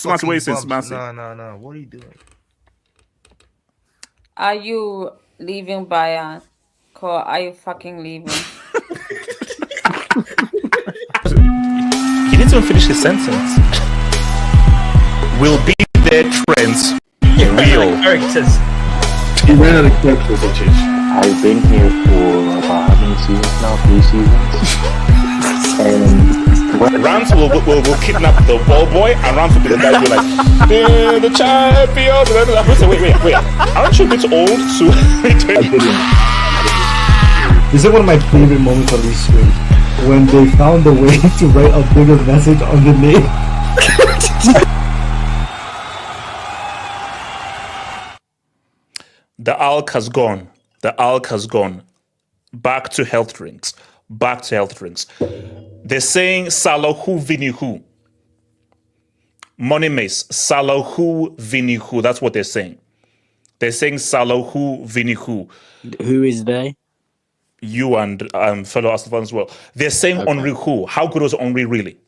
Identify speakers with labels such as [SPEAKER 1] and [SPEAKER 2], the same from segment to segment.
[SPEAKER 1] Arsenal away since
[SPEAKER 2] bumps.
[SPEAKER 1] Man City.
[SPEAKER 2] No. What are you doing?
[SPEAKER 3] Are you leaving Bayern? Or are you fucking leaving?
[SPEAKER 1] He didn't even finish his sentence. Will be their trends real?
[SPEAKER 2] Characters.
[SPEAKER 4] He ran out of characters,
[SPEAKER 5] I've been here for about how many seasons now? 3 seasons. And
[SPEAKER 1] Rams will kidnap the ball boy, and Rams will be the guy who like, the champions. Wait. Aren't you a bit old to
[SPEAKER 4] This is one of my favorite moments on these streams. When they found a way to write a bigger message on the name.
[SPEAKER 1] The ALK has gone. The ALK has gone. Back to health drinks. They're saying Salah who, Vinny who. Money Mace, Salah who, Vinny who. That's what they're saying. They're saying Salah who, Vinny who.
[SPEAKER 5] who is they?
[SPEAKER 1] You and fellow Arsenal fans as well. They're saying Henry who. How good was Henry really?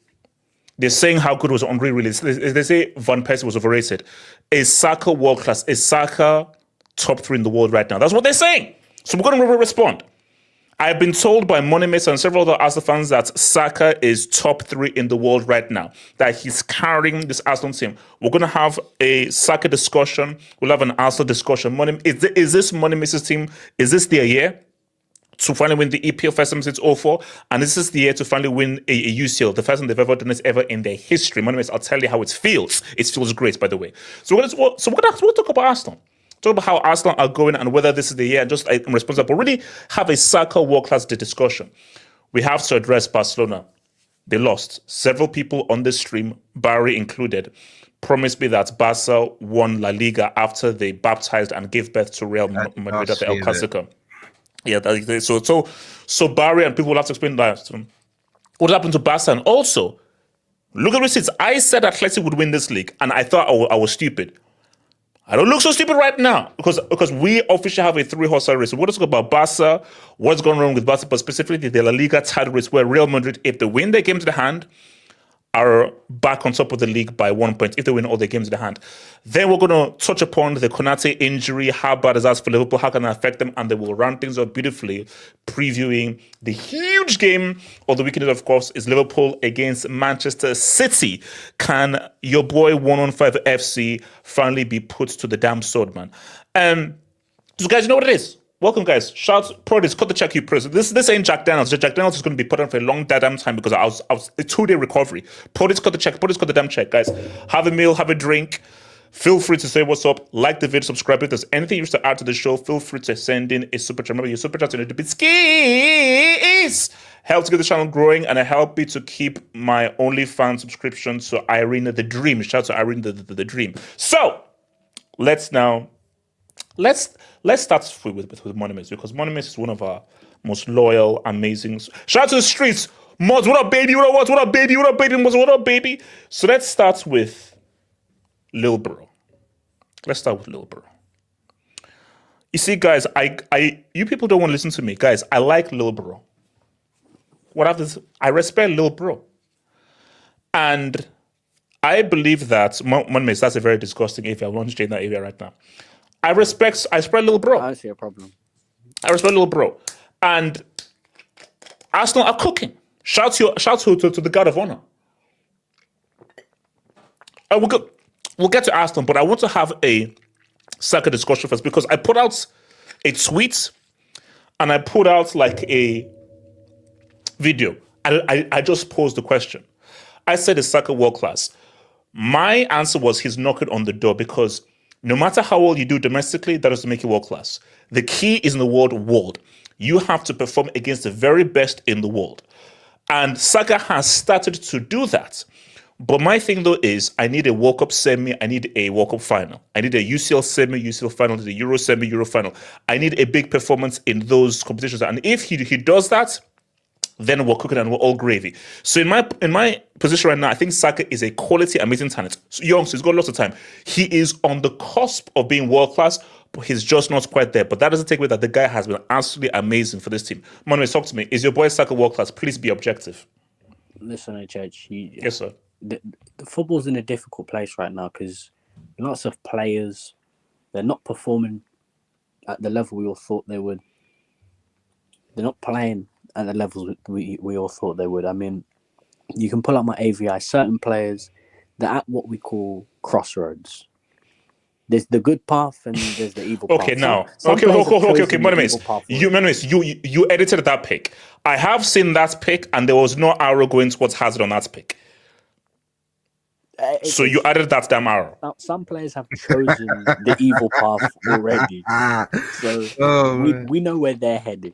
[SPEAKER 1] They're saying how good was Henry really. They say Van Persie was overrated. Is Saka world class? Is Saka top 3 in the world right now? That's what they're saying. So we're going to respond. I've been told by Moneymates and several other Arsenal fans that Saka is top 3 in the world right now, that he's carrying this Arsenal team. We're going to have a Saka discussion. We'll have an Arsenal discussion. Is this Moneymates' team? Is this their year to finally win the EPL first time since 2004? And this is the year to finally win a UCL, the first time they've ever done this ever in their history. Moneymates, I'll tell you how it feels. It feels great, by the way. So we'll talk about Arsenal. Talk about how Arsenal are going and whether this is the year, and just in response, but really have a Saka world-class discussion. We have to address Barcelona. They lost. Several people on this stream, Barry included, promised me that Barca won La Liga after they baptized and gave birth to Real Madrid at the El Clasico. Yeah, so Barry and people will have to explain that. What happened to Barca? And also, look at receipts. I said Atletico would win this league, and I thought I was stupid. I don't look so stupid right now because we officially have a 3-horse race. So we're going to talk about Barca, what's going on with Barca, but specifically the La Liga title race where Real Madrid, if they win their game to the hand, are back on top of the league by 1 point if they win all their games in the hand. Then we're going to touch upon the Konate injury, how bad is that for Liverpool, how can that affect them, and they will round things up beautifully, previewing the huge game of the weekend, of course, is Liverpool against Manchester City. Can your boy 115 FC finally be put to the damn sword, man? So guys, you know what it is? Welcome, guys. Shout out, Prodigy, cut the check, you prison. This ain't Jack Daniels. Jack Daniels is going to be put on for a long damn time because I was a 2-day recovery. Prodigy, cut the check. Prodigy, cut the damn check, guys. Have a meal, have a drink. Feel free to say what's up. Like the video, subscribe. If there's anything you wish to add to the show, feel free to send in a super chat. Remember, your super chat's in a bit skis. Help to get the channel growing, and it helped me to keep my OnlyFans subscription to Irina the Dream. Shout out to Irina the Dream. So let's start with Moneymates, because Moneymates is one of our most loyal, amazing. Shout out to the streets. Mods, what up, baby? What up, baby? Mods, what up, baby? So let's start with Lil Bro. You see, guys, you people don't want to listen to me. Guys, I like Lil Bro. I respect Lil Bro. And I believe that, Moneymates, that's a very disgusting area. I'm not in that area right now. I respect Lil Bro.
[SPEAKER 5] I see a problem.
[SPEAKER 1] I respect Lil Bro. And Arsenal are cooking. Shout to the God of Honor. We'll get to Arsenal, but I want to have a Saka discussion first because I put out a tweet and I put out like a video. I just posed the question. I said, is Saka world class? My answer was he's knocking on the door because no matter how well you do domestically, that doesn't make you world class. The key is in the world. You have to perform against the very best in the world. And Saka has started to do that. But my thing, though, is I need a World Cup semi, I need a World Cup final. I need a UCL semi, UCL final, the Euro semi, Euro final. I need a big performance in those competitions. And if he does that, then we're cooking and we're all gravy. So in my position right now, I think Saka is a quality, amazing talent. So young, so he's got lots of time. He is on the cusp of being world class, but he's just not quite there. But that doesn't take away that the guy has been absolutely amazing for this team. Manuel, talk to me. Is your boy Saka world class? Please be objective.
[SPEAKER 5] Listen, Church.
[SPEAKER 1] Yes, sir.
[SPEAKER 2] the football's in a difficult place right now because lots of players, they're not performing at the level we all thought they would. They're not playing at the levels we all thought they would. I mean, you can pull up my AVI. Certain players, they're at what we call crossroads. There's the good path and there's the evil path.
[SPEAKER 1] Okay, now. Okay, Monimace, you edited that pick. I have seen that pick and there was no arrow going towards Hazard on that pick. So you added that damn arrow.
[SPEAKER 2] Now, some players have chosen the evil path already. So we know where they're heading.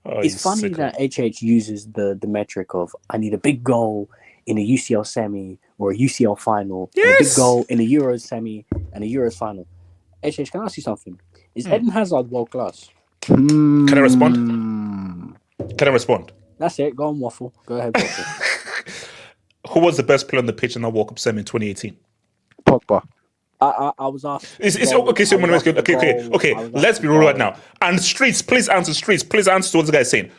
[SPEAKER 2] It's funny that HH uses the metric of I need a big goal in a UCL semi or a UCL final, and a big goal in a Euros semi and a Euros final. HH, can I ask you something? Is Eden Hazard world class?
[SPEAKER 1] Can I respond?
[SPEAKER 2] That's it. Go on, waffle. Go ahead, waffle.
[SPEAKER 1] Who was the best player on the pitch in that World Cup semi in 2018?
[SPEAKER 6] Pogba.
[SPEAKER 2] I was asked.
[SPEAKER 1] Okay. So okay. Let's be real right now. And Streets, please answer to what the guy is saying.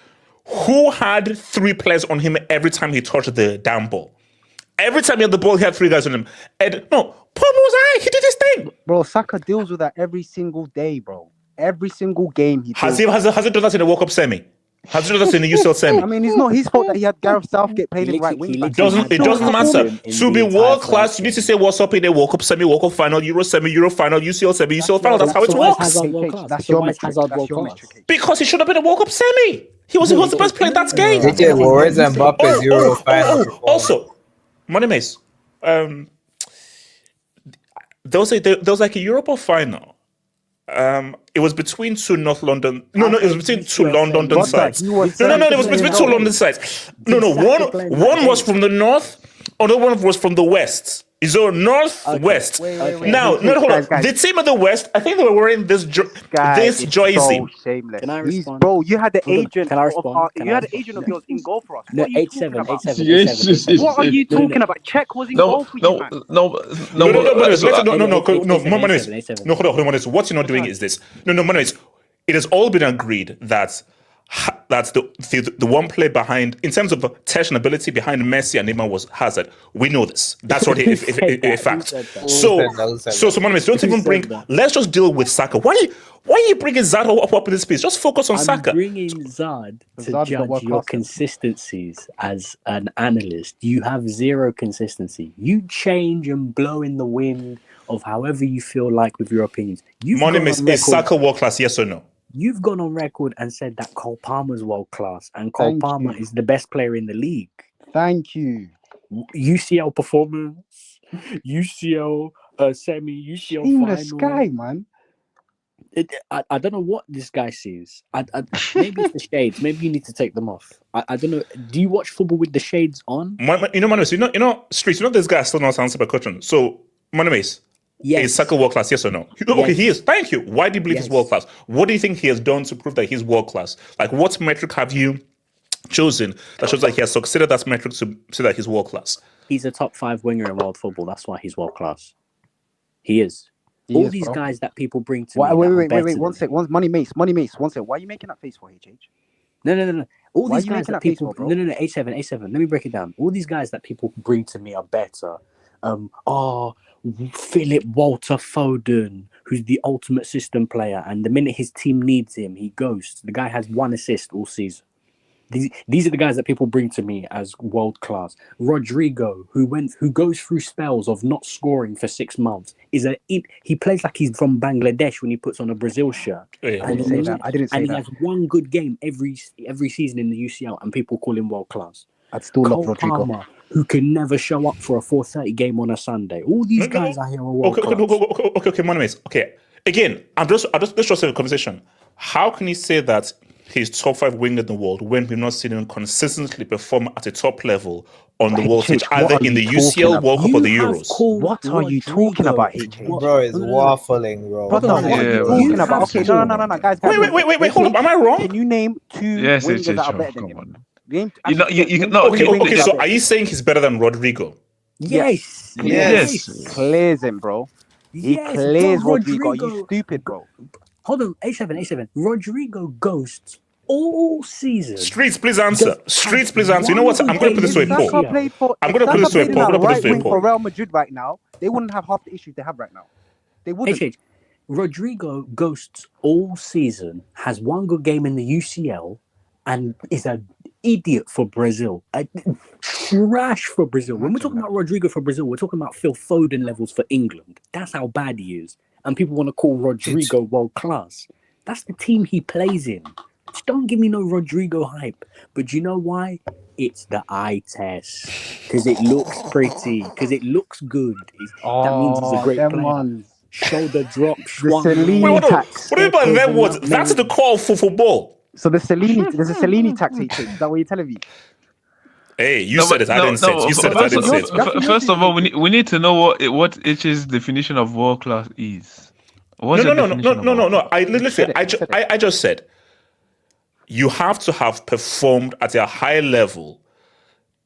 [SPEAKER 1] Who had 3 players on him every time he touched the damn ball? Every time he had the ball, he had 3 guys on him. Pogba was alright. He did his thing.
[SPEAKER 6] Bro, Saka deals with that every single day, bro. Every single game he
[SPEAKER 1] has he done that in the World Cup semi? Has he done that in the UCL semi?
[SPEAKER 6] I mean, it's not his fault that he had Gareth Southgate playing in right wing.
[SPEAKER 1] It doesn't matter. To be world class, you need to say what's up in a World Cup semi, World Cup final, Euro semi, Euro final, UCL semi, UCL final. That's how it works.
[SPEAKER 6] That's your metric.
[SPEAKER 1] Because he should have been a World Cup semi. He was the best player in that game.
[SPEAKER 7] Where's Mbappe's Euro final?
[SPEAKER 1] Also, Money Mace, there was like a Europa final. It was between 2 North London. No, it was between 2 London sides. It was between 2 London sides. No. One was from the north, other one was from the west. So north-west. Now, hold on. The team of the west, I think they were wearing this jersey.
[SPEAKER 6] So shameless.
[SPEAKER 2] Can I respond?
[SPEAKER 6] Bro, you had the agent.
[SPEAKER 2] Can I respond?
[SPEAKER 6] You had the agent of yours in goal for us.
[SPEAKER 2] No,
[SPEAKER 6] 8-7. What are you talking about? Czech was in goal for you, man.
[SPEAKER 1] No. Hold on. What you're not doing is this. No, it has all been agreed that the one play behind, in terms of tension ability behind Messi and Neymar, was Hazard. We know this. That's what a fact. So Monimace, don't even bring. Let's just deal with Saka. Why are you bringing Zad up in this piece? Just focus on Saka.
[SPEAKER 2] I'm bringing Zad to judge your consistencies as an analyst. You have 0 consistency. You change and blow in the wind of however you feel like with your opinions.
[SPEAKER 1] Monimace, is Saka world class? Yes or no?
[SPEAKER 2] You've gone on record and said that Cole Palmer's world class, and Cole Palmer is the best player in the league.
[SPEAKER 6] Thank you.
[SPEAKER 2] UCL performance, UCL semi, UCL
[SPEAKER 6] Seamless
[SPEAKER 2] final.
[SPEAKER 6] guy, man.
[SPEAKER 2] I don't know what this guy sees. Maybe it's the shades. Maybe you need to take them off. I don't know. Do you watch football with the shades on?
[SPEAKER 1] Monimace, Streets, this guy still not answer my question. So, Monimace.
[SPEAKER 2] Yes.
[SPEAKER 1] Is Saka world class? Yes or no? Okay, he is. Thank you. Why do you believe he's world class? What do you think he has done to prove that he's world class? Like, what metric have you chosen that shows that he has succeeded that metric to say that he's world class?
[SPEAKER 2] He's a top 5 winger in world football. That's why he's world class. He is. All these guys that people bring to me.
[SPEAKER 6] Wait. One sec. Money Mace. 1 sec. Why are you making that face for, HH?
[SPEAKER 2] No. All these guys that people. No. A7. Let me break it down. All these guys that people bring to me are better. Philip Walter Foden, who's the ultimate system player, and the minute his team needs him, he ghosts. The guy has 1 assist all season. These are the guys that people bring to me as world class. Rodrigo, who goes through spells of not scoring for 6 months, he plays like he's from Bangladesh when he puts on a Brazil shirt.
[SPEAKER 6] I didn't say that.
[SPEAKER 2] He has 1 good game every season in the UCL, and people call him world class.
[SPEAKER 6] I'd still love Rodrigo.
[SPEAKER 2] Palmer, who can never show up for a 4:30 game on a Sunday. All these guys are here are world class.
[SPEAKER 1] Okay, Monimace. Okay, again, let's just have a conversation. How can you say that he's top 5 winger in the world when we've not seen him consistently perform at a top level on the world stage, either in the UCL World Cup or the Euros?
[SPEAKER 6] What are you talking about, HH?
[SPEAKER 7] Bro, it's waffling, bro.
[SPEAKER 6] What are you talking about? Okay, no, guys.
[SPEAKER 1] Wait, hold up. Am I wrong?
[SPEAKER 6] Can you name 2 wingers that are better than him?
[SPEAKER 1] Okay. So, are you saying he's better than Rodrigo?
[SPEAKER 2] Yes.
[SPEAKER 6] Clears him, bro. He clears Rodrigo. Are you stupid, bro?
[SPEAKER 2] Hold on, A7. Rodrigo ghosts all season.
[SPEAKER 1] Streets, please answer. Streets, please answer. You know what? I'm going to put this to a
[SPEAKER 6] Saka
[SPEAKER 1] poll.
[SPEAKER 6] played for.
[SPEAKER 1] I'm gonna put this to a
[SPEAKER 6] Saka
[SPEAKER 1] poll. I'm
[SPEAKER 6] played
[SPEAKER 1] gonna put this
[SPEAKER 6] in
[SPEAKER 1] to a
[SPEAKER 6] right wing
[SPEAKER 1] poll.
[SPEAKER 6] for Real Madrid right now. They wouldn't have half the issues they have right now. They wouldn't.
[SPEAKER 2] HH, Rodrigo ghosts all season, has one good game in the UCL, and is an idiot for Brazil. Trash for Brazil. When we're talking about Rodrigo for Brazil, we're talking about Phil Foden levels for England. That's how bad he is. And people want to call Rodrigo world class. That's the team he plays in. Just don't give me no Rodrigo hype. But you know why? It's the eye test. Because it looks pretty. Because it looks good. That means he's a great
[SPEAKER 6] them
[SPEAKER 2] player.
[SPEAKER 6] ones.
[SPEAKER 2] Shoulder drop,
[SPEAKER 6] The
[SPEAKER 2] schwung.
[SPEAKER 6] Cellini
[SPEAKER 1] Wait,
[SPEAKER 6] tax.
[SPEAKER 1] what do you mean by them words? That's the call for football.
[SPEAKER 6] So there's a Cellini tax. Is that what you're telling me?
[SPEAKER 1] Hey, you said it. I didn't say it. You said it. I didn't say it.
[SPEAKER 8] First of all, we need to know what H's definition of world class is. What's your definition of world class?
[SPEAKER 1] I literally, I just said, you have to have performed at a high level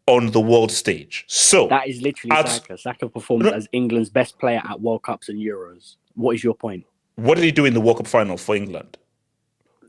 [SPEAKER 1] on the world stage. So
[SPEAKER 2] That is literally Saka. Saka performs as England's best player at World Cups and Euros. What is your point?
[SPEAKER 1] what did he do in the World Cup final for England?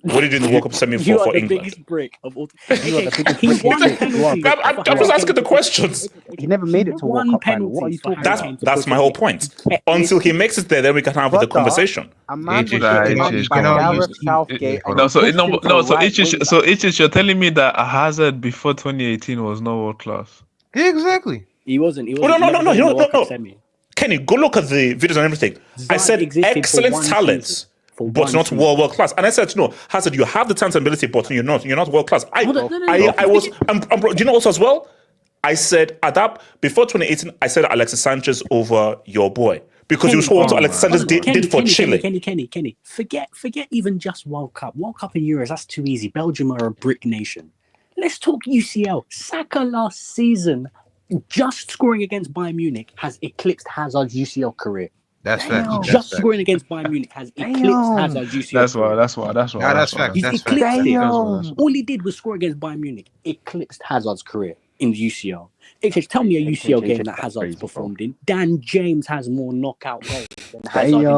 [SPEAKER 1] What did he do in the World Cup semi
[SPEAKER 2] You
[SPEAKER 1] for
[SPEAKER 2] are the
[SPEAKER 1] England?
[SPEAKER 2] biggest brick of all.
[SPEAKER 6] You are the biggest
[SPEAKER 2] He
[SPEAKER 6] brick.
[SPEAKER 2] won
[SPEAKER 6] You are.
[SPEAKER 2] penalties.
[SPEAKER 1] I'm just asking the questions.
[SPEAKER 6] He never made it to World Cup final. What are you talking about?
[SPEAKER 1] That's my whole point. Until he makes it there, then we can have the
[SPEAKER 6] Brother,
[SPEAKER 1] conversation.
[SPEAKER 6] A man was
[SPEAKER 8] It
[SPEAKER 6] taken on
[SPEAKER 8] is
[SPEAKER 6] by
[SPEAKER 8] gonna
[SPEAKER 6] Gareth
[SPEAKER 8] use-
[SPEAKER 6] Southgate. and
[SPEAKER 8] No, so
[SPEAKER 6] pushed him to the right wing back.
[SPEAKER 8] you're telling me that Hazard before 2018 was not world class.
[SPEAKER 9] Exactly.
[SPEAKER 2] He wasn't.
[SPEAKER 1] Oh, no.
[SPEAKER 2] Semi.
[SPEAKER 1] Kenny, go look at the videos and everything. I
[SPEAKER 2] Zayn
[SPEAKER 1] said
[SPEAKER 2] existed for
[SPEAKER 1] excellent
[SPEAKER 2] one
[SPEAKER 1] talents,
[SPEAKER 2] season. For
[SPEAKER 1] but
[SPEAKER 2] one
[SPEAKER 1] not
[SPEAKER 2] season.
[SPEAKER 1] world class. And I said, no, Hazard, you have the talent and ability, but you're not world class. I was, do you know also as well? I said at that before 2018, I said Alexis Sanchez over your boy because you saw what Alexis Sanchez did for Chile.
[SPEAKER 2] Kenny. Forget even just World Cup. World Cup and Euros, that's too easy. Belgium are a brick nation. Let's talk UCL. Saka last season, just scoring against Bayern Munich, has eclipsed Hazard's UCL career.
[SPEAKER 9] That's fact.
[SPEAKER 2] Just scoring against Bayern Munich has eclipsed Hazard's UCL career.
[SPEAKER 8] That's why.
[SPEAKER 9] Yeah, that's fact.
[SPEAKER 2] He's
[SPEAKER 9] That's
[SPEAKER 2] eclipsed
[SPEAKER 9] fact.
[SPEAKER 2] it.
[SPEAKER 9] That's
[SPEAKER 2] All he did was score against Bayern Munich. Eclipsed Hazard's career in the UCL. Tell me a UCL game that Hazard's performed in. Dan James has more knockout goals than Hazard in the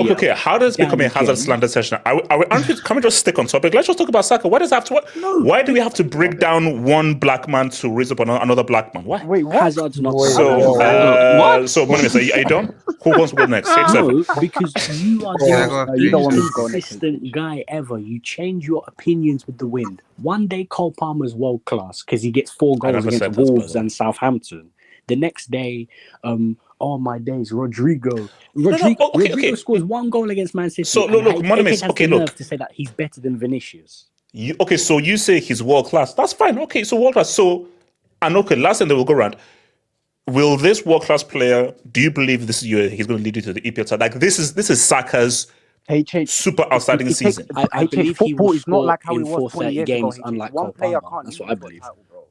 [SPEAKER 2] UCL.
[SPEAKER 1] Okay, how does this become a Hazard slander session? Can we just stick on topic? Let's just talk about Saka. Why does it have to? Why do we have to break down one black man to raise up another black man? Why?
[SPEAKER 6] Wait, what?
[SPEAKER 2] Hazard's not.
[SPEAKER 8] What?
[SPEAKER 1] So, Monimus, are you done? Who wants to go next? 6, 7.
[SPEAKER 2] No, because you are
[SPEAKER 9] Yeah,
[SPEAKER 2] the
[SPEAKER 9] go
[SPEAKER 6] you don't want me to
[SPEAKER 2] most
[SPEAKER 6] go next.
[SPEAKER 2] consistent guy ever. You change your opinions with the wind. One day Cole Palmer's world class because he gets 4 goals
[SPEAKER 1] never said
[SPEAKER 2] against
[SPEAKER 1] this,
[SPEAKER 2] Wolves
[SPEAKER 1] brother.
[SPEAKER 2] and Southampton. The next day, all my days, Rodrigo
[SPEAKER 1] okay.
[SPEAKER 2] scores 1 goal against Man City.
[SPEAKER 1] So,
[SPEAKER 2] and
[SPEAKER 1] look,
[SPEAKER 2] AK
[SPEAKER 1] Monimus,
[SPEAKER 2] has
[SPEAKER 1] okay,
[SPEAKER 2] the
[SPEAKER 1] look.
[SPEAKER 2] nerve to say that he's better than Vinicius.
[SPEAKER 1] So you say he's world class. That's fine. Okay, so world class. So, and okay, last thing that we'll go around. Will this world class player? Do you believe this is he's going to lead you to the EPL side? Like this is Saka's super outstanding season.
[SPEAKER 2] I believe he
[SPEAKER 6] football
[SPEAKER 2] will
[SPEAKER 6] is not like how
[SPEAKER 2] score
[SPEAKER 6] it
[SPEAKER 2] in
[SPEAKER 6] was 20
[SPEAKER 2] 430
[SPEAKER 6] years
[SPEAKER 2] games,
[SPEAKER 6] ago.
[SPEAKER 2] unlike
[SPEAKER 6] One
[SPEAKER 2] Cole
[SPEAKER 6] player
[SPEAKER 2] Palmer.
[SPEAKER 6] can't
[SPEAKER 2] That's
[SPEAKER 6] lead
[SPEAKER 2] what I
[SPEAKER 6] you to a
[SPEAKER 2] believe.
[SPEAKER 6] title, bro.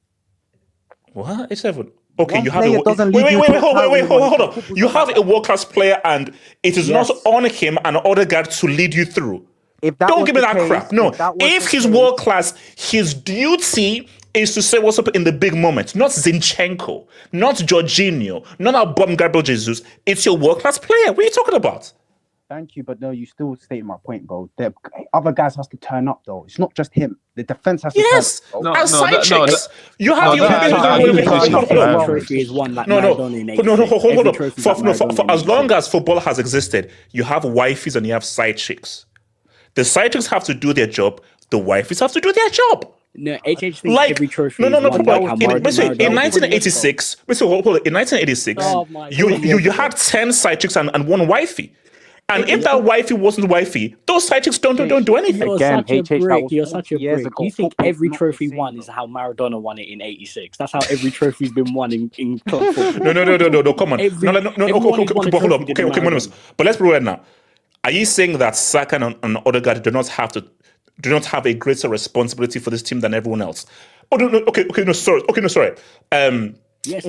[SPEAKER 1] What? It's 7. Okay,
[SPEAKER 6] One
[SPEAKER 1] you have
[SPEAKER 6] player doesn't lead you to a title
[SPEAKER 1] wait, hold
[SPEAKER 6] when
[SPEAKER 1] on.
[SPEAKER 6] football's
[SPEAKER 1] You
[SPEAKER 6] not
[SPEAKER 1] have
[SPEAKER 6] like
[SPEAKER 1] a
[SPEAKER 6] that.
[SPEAKER 1] world class player, and it is
[SPEAKER 6] Yes.
[SPEAKER 1] not on him and Odegaard to lead you through.
[SPEAKER 6] If that
[SPEAKER 1] Don't
[SPEAKER 6] was
[SPEAKER 1] give me
[SPEAKER 6] the
[SPEAKER 1] that
[SPEAKER 6] case,
[SPEAKER 1] crap. No,
[SPEAKER 6] that was
[SPEAKER 1] if
[SPEAKER 6] the
[SPEAKER 1] he's
[SPEAKER 6] case-
[SPEAKER 1] world class, his duty is to say what's up in the big moments. Not Zinchenko, not Jorginho, not our bum Gabriel Jesus. It's your world class player. What are you talking about?
[SPEAKER 6] Thank you, but no, you still stated my point, bro. The other guys has to turn up, though. It's not just him. The defense has to
[SPEAKER 1] Yes,
[SPEAKER 6] turn up.
[SPEAKER 1] and side chicks. You have
[SPEAKER 8] no, that-
[SPEAKER 2] Every trophy is won like Maradona in 86.
[SPEAKER 1] hold
[SPEAKER 2] Every
[SPEAKER 1] on.
[SPEAKER 2] trophy
[SPEAKER 1] For
[SPEAKER 2] like Maradona in
[SPEAKER 1] as long
[SPEAKER 2] 86.
[SPEAKER 1] as football has existed, you have wifeys and you have side chicks. The side chicks have to do their job. The wifeys have to do their job.
[SPEAKER 2] No, HH thinks every trophy is won like how
[SPEAKER 1] In 1986, in 1986,
[SPEAKER 2] Oh my
[SPEAKER 1] you had 10 side chicks and one wifey. And if that wifey wasn't wifey, those side chicks don't do anything.
[SPEAKER 2] You're
[SPEAKER 6] Again,
[SPEAKER 2] such a
[SPEAKER 6] HH, that
[SPEAKER 2] brick.
[SPEAKER 6] was
[SPEAKER 2] You're
[SPEAKER 6] 40
[SPEAKER 2] such a
[SPEAKER 6] years
[SPEAKER 2] brick.
[SPEAKER 6] ago.
[SPEAKER 2] You think
[SPEAKER 6] Football's
[SPEAKER 2] every
[SPEAKER 6] not the
[SPEAKER 2] trophy
[SPEAKER 6] same,
[SPEAKER 2] won
[SPEAKER 6] though.
[SPEAKER 2] is how Maradona won it in 86. That's how every trophy's been won in club football.
[SPEAKER 1] No, come on.
[SPEAKER 2] Every-
[SPEAKER 1] No,
[SPEAKER 2] everyone who's won a
[SPEAKER 1] but hold on.
[SPEAKER 2] trophy
[SPEAKER 1] Okay,
[SPEAKER 2] did
[SPEAKER 1] Monimus.
[SPEAKER 2] Maradona.
[SPEAKER 1] But let's be real now. Are you saying that Saka and Odegaard do not have a greater responsibility for this team than everyone else? Oh no, sorry.
[SPEAKER 2] Yes,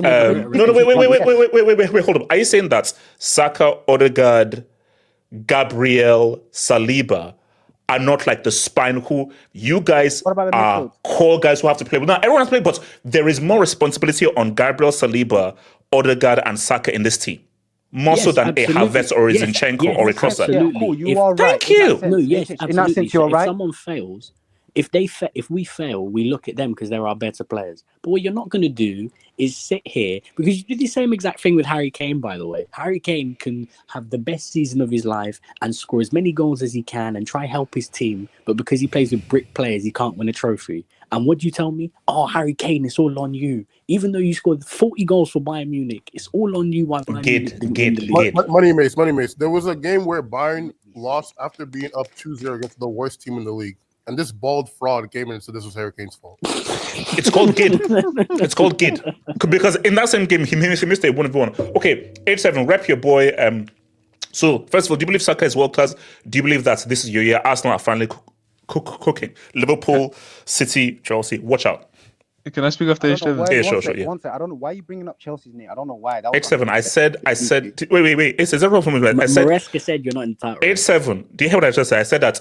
[SPEAKER 1] Wait, hold up. Are you saying that Saka, Odegaard, Gabriel, Saliba are not like the spine who you guys
[SPEAKER 6] What about the
[SPEAKER 1] are
[SPEAKER 6] midfield?
[SPEAKER 1] core guys who have to play? Well, now everyone has to play, but there is more responsibility on Gabriel, Saliba, Odegaard, and Saka in this team. More so than a Havertz or a Zinchenko or a Trossard.
[SPEAKER 2] absolutely.
[SPEAKER 6] Cool, you
[SPEAKER 2] If-
[SPEAKER 6] are right.
[SPEAKER 1] Thank you.
[SPEAKER 2] No, yes,
[SPEAKER 6] In that
[SPEAKER 2] absolutely.
[SPEAKER 6] sense, you're
[SPEAKER 2] If
[SPEAKER 6] right.
[SPEAKER 2] someone fails, if we fail, we look at them because they're our better players. But what you're not going to do is sit here, because you do the same exact thing with Harry Kane, by the way. Harry Kane can have the best season of his life and score as many goals as he can and try help his team, but because he plays with brick players, he can't win a trophy. And what do you tell me? Oh, Harry Kane, it's all on you. Even though you scored 40 goals for Bayern Munich, it's all on you. Why Bayern Munich didn't win the league.
[SPEAKER 10] Money Mace. There was a game where Bayern lost after being up 2-0 against the worst team in the league. And this bald fraud came in and said this was Harry Kane's fault.
[SPEAKER 1] It's called Gid. It's called Gid. Because in that same game, he missed a 1v1. Okay, 8-7, rep your boy. So, first of all, do you believe Saka is world class? Do you believe that this is your year? Arsenal are finally cooking. Liverpool, City, Chelsea, watch out.
[SPEAKER 8] Can I speak after H7?
[SPEAKER 1] Yeah, sure.
[SPEAKER 6] One sec. I don't know why you bringing up Chelsea's name. I don't know why. That was
[SPEAKER 1] 8-7. I said. Wait. Is everyone from me? I said.
[SPEAKER 2] Maresca said you're not in the title.
[SPEAKER 1] 8-7. Do you hear what I just said? I said that.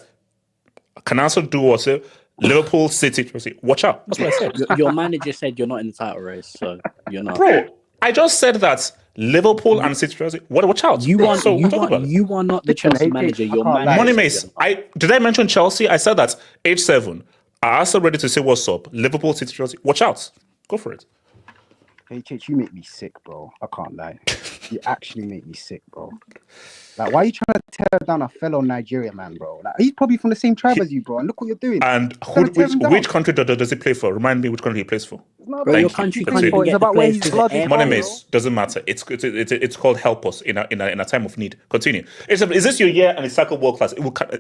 [SPEAKER 1] Can also do also Liverpool, City, Chelsea. Watch out. That's what I said.
[SPEAKER 2] Your manager said you're not in the title race, so you're not.
[SPEAKER 1] Bro, I just said that Liverpool and City, Chelsea. Watch out.
[SPEAKER 2] You are not the Chelsea manager. Your manager.
[SPEAKER 1] Money Mace. Did I mention Chelsea? I said that 8-7. Are also ready to say what's up. Liverpool, City, Chelsea. Watch out. Go for it.
[SPEAKER 6] HH, you make me sick, bro. I can't lie. You actually make me sick, bro. Like, why are you trying to tear down a fellow Nigerian man, bro? Like, he's probably from the same tribe as you, bro. And look what you're doing.
[SPEAKER 1] And which country does he play for? Remind me which country he plays for.
[SPEAKER 2] Bro, your country
[SPEAKER 6] it's about where he's bloody.
[SPEAKER 1] Money Mace, doesn't matter. It's called help us in a time of need. Continue. Is this your year and is Saka world class?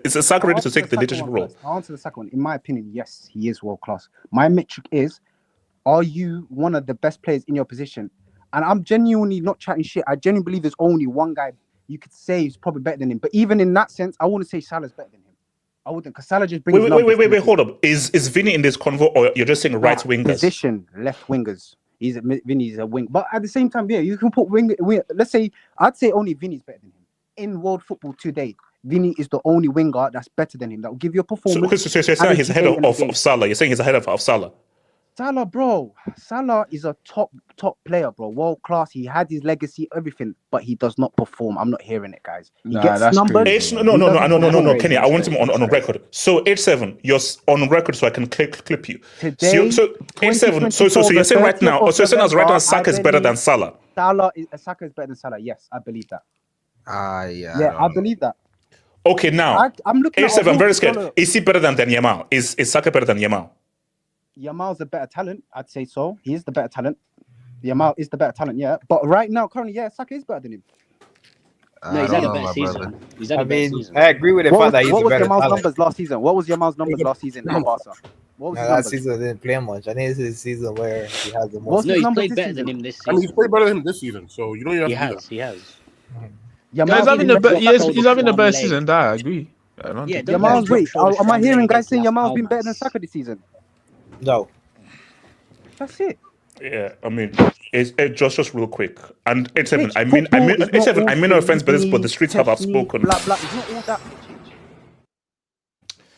[SPEAKER 1] Is Saka ready to take the leadership role?
[SPEAKER 6] I'll answer the second one. In my opinion, yes, he is world class. My metric is, are you one of the best players in your position? And I'm genuinely not chatting shit. I genuinely believe there's only one guy you could say is probably better than him. But even in that sense, I wouldn't say Salah's better than him. I wouldn't, because Salah just brings.
[SPEAKER 1] Wait, hold up. Is Vinny in this convo, or you're just saying right wingers?
[SPEAKER 6] Position, left wingers. Vinny's a wing, but at the same time, yeah, you can put wing. Let's say I'd say only Vinny's better than him in world football today. Vinny is the only winger that's better than him that will give you a performance.
[SPEAKER 1] So you're saying he's ahead of Salah. You're saying he's ahead of Salah.
[SPEAKER 6] Salah, bro. Salah is a top player, bro. World class. He had his legacy, everything, but he does not perform. I'm not hearing it, guys. He gets numbers.
[SPEAKER 1] No, Kenny. I want him on record. So 8-7, you're on record, so I can clip you.
[SPEAKER 6] Today,
[SPEAKER 1] so 8-7. So you're saying right now, Saka is better than Salah.
[SPEAKER 6] Saka is better than Salah. Yes, I believe that. Yeah, I believe that.
[SPEAKER 1] Okay, now
[SPEAKER 6] I'm looking
[SPEAKER 1] 8-7. I'm very scared. Is he better than Yamal? Is Saka better than Yamal?
[SPEAKER 6] Yamal's a better talent, I'd say so. He is the better talent. Yamal is the better talent, yeah. But right now, currently, yeah, Saka is better than him.
[SPEAKER 2] No, he's had a better season. He's had a better season.
[SPEAKER 7] I agree with the fact that he's a better talent.
[SPEAKER 6] What was Yamal's numbers last season? What was Yamal's numbers last season in Barca? What was his
[SPEAKER 7] last season didn't play much. I think this is the season where he has the most.
[SPEAKER 2] No, he's played better than him this season.
[SPEAKER 10] I mean, he's played better than him this season, so you don't even have to do that.
[SPEAKER 2] He has.
[SPEAKER 8] He's having the best season. That I agree.
[SPEAKER 6] Yamal's wait. Am I hearing guys saying Yamal's been better than Saka this season?
[SPEAKER 7] No.
[SPEAKER 6] That's it.
[SPEAKER 1] Yeah, I mean, it's just real quick. And 8-7. I mean, 8-7. I mean, no offense, but the streets have spoken.
[SPEAKER 6] Blah blah. It's not all that.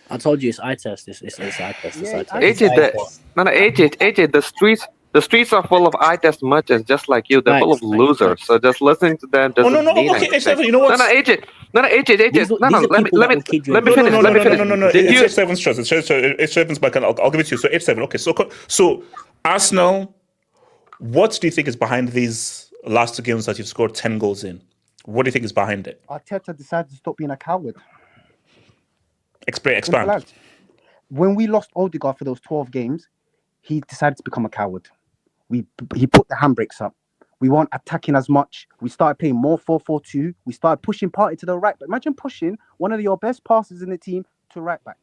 [SPEAKER 2] I told you it's eye test. It's eye test.
[SPEAKER 11] AJ, the streets are full of eye test merchants, just like you. They're full of losers. So just listening to them doesn't mean anything.
[SPEAKER 1] 8-7. You know what?
[SPEAKER 11] AJ. Let me finish.
[SPEAKER 1] No. It's 8-7's choice. It's 8-7's back, and I'll give it to you. So 8-7. Okay. So Arsenal. What do you think is behind these last two games that you've scored 10 goals in? What do you think is behind it?
[SPEAKER 6] Arteta decided to stop being a coward.
[SPEAKER 1] Expand.
[SPEAKER 6] When we lost Odegaard for those 12 games, he decided to become a coward. He put the handbrakes up. We weren't attacking as much. We started playing more 4-4-2. We started pushing Partey to the right back. Imagine pushing one of your best passers in the team to right back.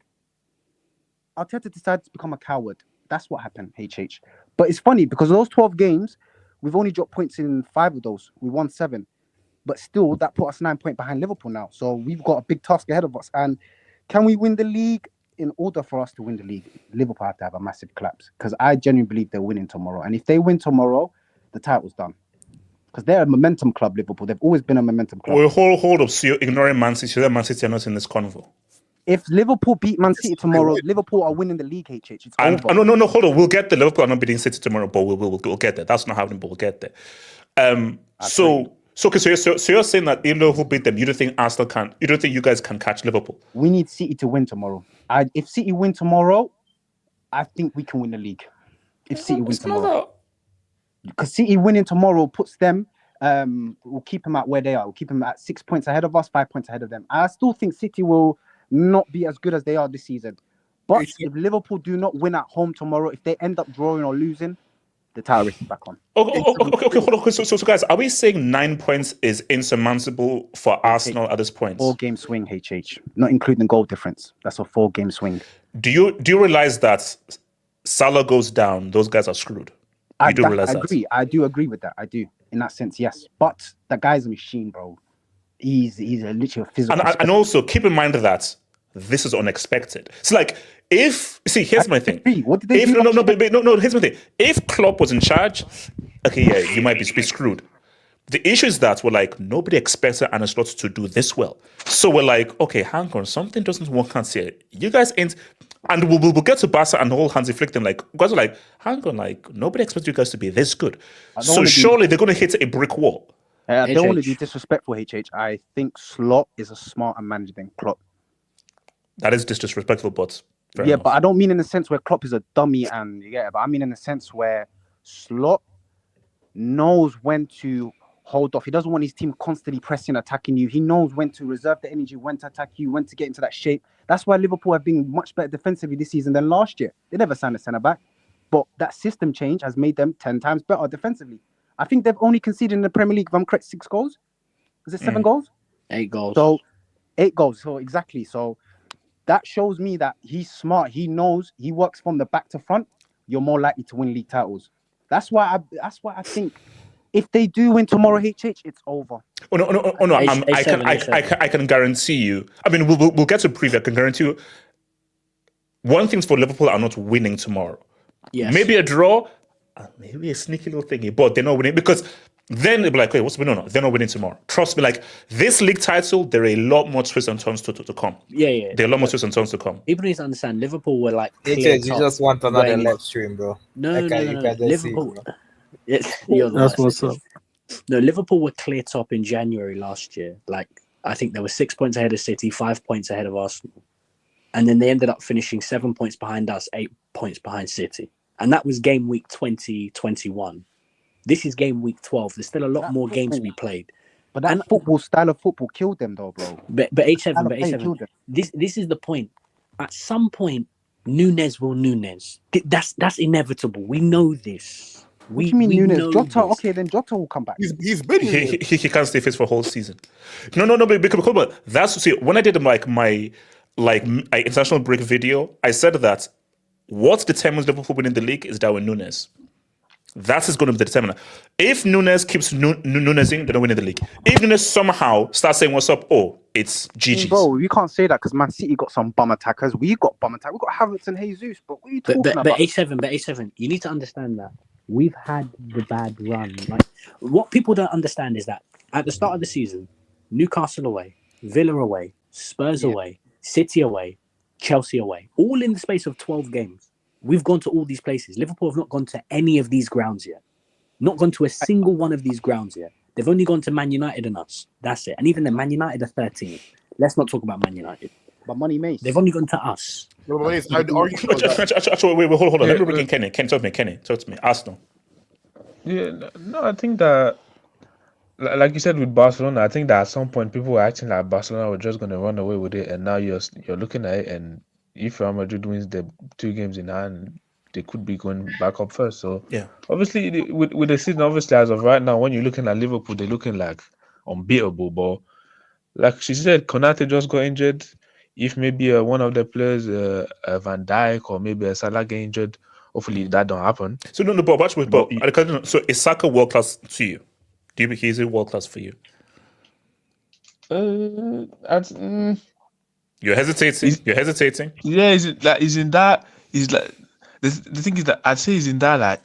[SPEAKER 6] Arteta decided to become a coward. That's what happened, HH. But it's funny because those 12 games, we've only dropped points in 5 of those. We won 7. But still, that put us 9 points behind Liverpool now. So we've got a big task ahead of us. And can we win the league? In order for us to win the league, Liverpool have to have a massive collapse. Because I genuinely believe they're winning tomorrow. And if they win tomorrow, the title's done. Because they're a momentum club, Liverpool. They've always been a momentum club.
[SPEAKER 1] Well, hold up. So you're ignoring Man City. So Man City are not in this convo.
[SPEAKER 6] If Liverpool beat Man City tomorrow, Liverpool are winning the league, HH. It's over.
[SPEAKER 1] No, hold on. We'll get there. Liverpool are not beating City tomorrow, but we'll get there. That's not happening, but we'll get there. So you're saying that if Liverpool beat them, you don't think Arsenal can? You don't think you guys can catch Liverpool?
[SPEAKER 6] We need City to win tomorrow. If City win tomorrow, I think we can win the league if City win
[SPEAKER 1] It's not
[SPEAKER 6] tomorrow.
[SPEAKER 1] that.
[SPEAKER 6] Because City winning tomorrow puts them, will keep them at where they are. We'll keep them at 6 points ahead of us, 5 points ahead of them. I still think City will not be as good as they are this season. But if Liverpool do not win at home tomorrow, if they end up drawing or losing, the title race is back on.
[SPEAKER 1] Okay, hold on. So, guys, are we saying 9 points is insurmountable for Arsenal at this point?
[SPEAKER 6] 4-game swing, HH, not including goal difference. That's a 4-game swing.
[SPEAKER 1] Do you realize that Salah goes down, those guys are screwed? You do realize that?
[SPEAKER 6] I do agree with that. I do. In that sense, yes. But that guy's a machine, bro. He's a literal physical.
[SPEAKER 1] And also keep in mind that this is unexpected. It's like here's my thing.
[SPEAKER 6] What did they do?
[SPEAKER 1] No, here's my thing. If Klopp was in charge, okay, yeah, you might be screwed. The issue is that we're like, nobody expected Arne Slot to do this well. So we're like, okay, hang on, something doesn't work out here. You guys ain't, and we'll get to Barca and the whole Hansi Flick thing. Like, guys are like, hang on, like, nobody expects you guys to be this good. So surely they're going to hit a brick wall.
[SPEAKER 6] I don't want to be disrespectful, HH. I think Slot is a smarter manager than Klopp.
[SPEAKER 1] That is disrespectful, but
[SPEAKER 6] enough. But I don't mean in the sense where Klopp is a dummy and but I mean in the sense where Slot knows when to hold off. He doesn't want his team constantly pressing, attacking you. He knows when to reserve the energy, when to attack you, when to get into that shape. That's why Liverpool have been much better defensively this season than last year. They never signed a centre back, but that system change has made them 10 times better defensively. I think they've only conceded in the Premier League, if I'm correct, 6 goals. Is it 7 goals?
[SPEAKER 2] 8 goals.
[SPEAKER 6] So 8 goals. So exactly. So that shows me that he's smart. He knows he works from the back to front. You're more likely to win league titles. That's why I think if they do win tomorrow, HH, it's over.
[SPEAKER 1] Oh no! I can guarantee you. I mean, we'll get to preview. I can guarantee you. One thing's for Liverpool are not winning tomorrow.
[SPEAKER 2] Yes.
[SPEAKER 1] Maybe a draw, maybe a sneaky little thingy, but they're not winning because then they'll be like, wait, what's going on? No, they're not winning tomorrow. Trust me, like this league title, there are a lot more twists and turns to come.
[SPEAKER 2] Yeah.
[SPEAKER 1] There are a lot more twists and turns to come.
[SPEAKER 2] People need to understand Liverpool were like.
[SPEAKER 7] You just want another live stream, bro.
[SPEAKER 2] No. Liverpool.
[SPEAKER 4] That's what's up.
[SPEAKER 2] No, Liverpool were clear top in January last year. Like, I think they were 6 points ahead of City, 5 points ahead of Arsenal. And then they ended up finishing 7 points behind us, 8 points behind City. And that was game week 2021. This is game week 12. There's still a lot more games to be played.
[SPEAKER 6] But that style of football killed them, though, bro.
[SPEAKER 2] But H7, this is the point. At some point, Nunes will Nunes. That's inevitable. We know this.
[SPEAKER 6] What do you mean Nunes? Jota? Okay, then Jota will come back.
[SPEAKER 10] He's been here.
[SPEAKER 1] He can't stay fit for a whole season. No, because that's when I did my international break video, I said that what determines Liverpool winning the league is Darwin Nunes. That is going to be the determiner. If Nunes keeps Nunesing, they're not winning the league. If Nunes somehow starts saying what's up, it's GG's.
[SPEAKER 6] Bro, you can't say that because Man City got some bum attackers. We got bum attackers. We got Havertz and Jesus. But what are you talking about?
[SPEAKER 2] But A7, you need to understand that we've had the bad run. Like, what people don't understand is that at the start of the season, Newcastle away, Villa away, Spurs away, City away, Chelsea away, all in the space of 12 games. We've gone to all these places. Liverpool have not gone to any of these grounds yet. Not gone to a single one of these grounds yet. They've only gone to Man United and us. That's it. And even then, Man United are 13th. Let's not talk about Man United.
[SPEAKER 6] But money makes.
[SPEAKER 2] They've only gone to us.
[SPEAKER 1] Wait, hold on. Let me bring in Kenny. Kenny, talk to me. Arsenal.
[SPEAKER 8] Yeah, no, I think that, like you said with Barcelona, I think that at some point people were acting like Barcelona were just going to run away with it, and now you're looking at it, and if Real Madrid wins the 2 games in hand, they could be going back up first. So
[SPEAKER 1] yeah,
[SPEAKER 8] obviously with the season, obviously as of right now, when you're looking at Liverpool, they're looking like unbeatable. But like she said, Konate just got injured. If maybe one of the players, Van Dijk or maybe a Salah get injured, hopefully that don't happen.
[SPEAKER 1] So so is Saka world class to you? Do you think he's a world class for you? You're hesitating.
[SPEAKER 8] Yeah, the thing is that I'd say he's in that like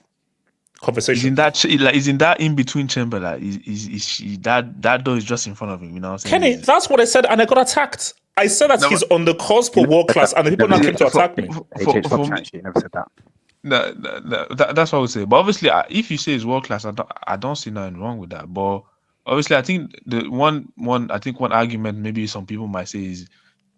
[SPEAKER 1] conversation.
[SPEAKER 8] He's in that in between chamber. Like that door is just in front of him. You know what I'm saying?
[SPEAKER 1] Kenny, that's what I said, and I got attacked. I said that he's on the cusp for world class, and the people now came to attack me.
[SPEAKER 6] You never said that.
[SPEAKER 8] No, that's what I would say. But obviously, if you say it's world class, I don't see nothing wrong with that. But obviously, I think one argument maybe some people might say is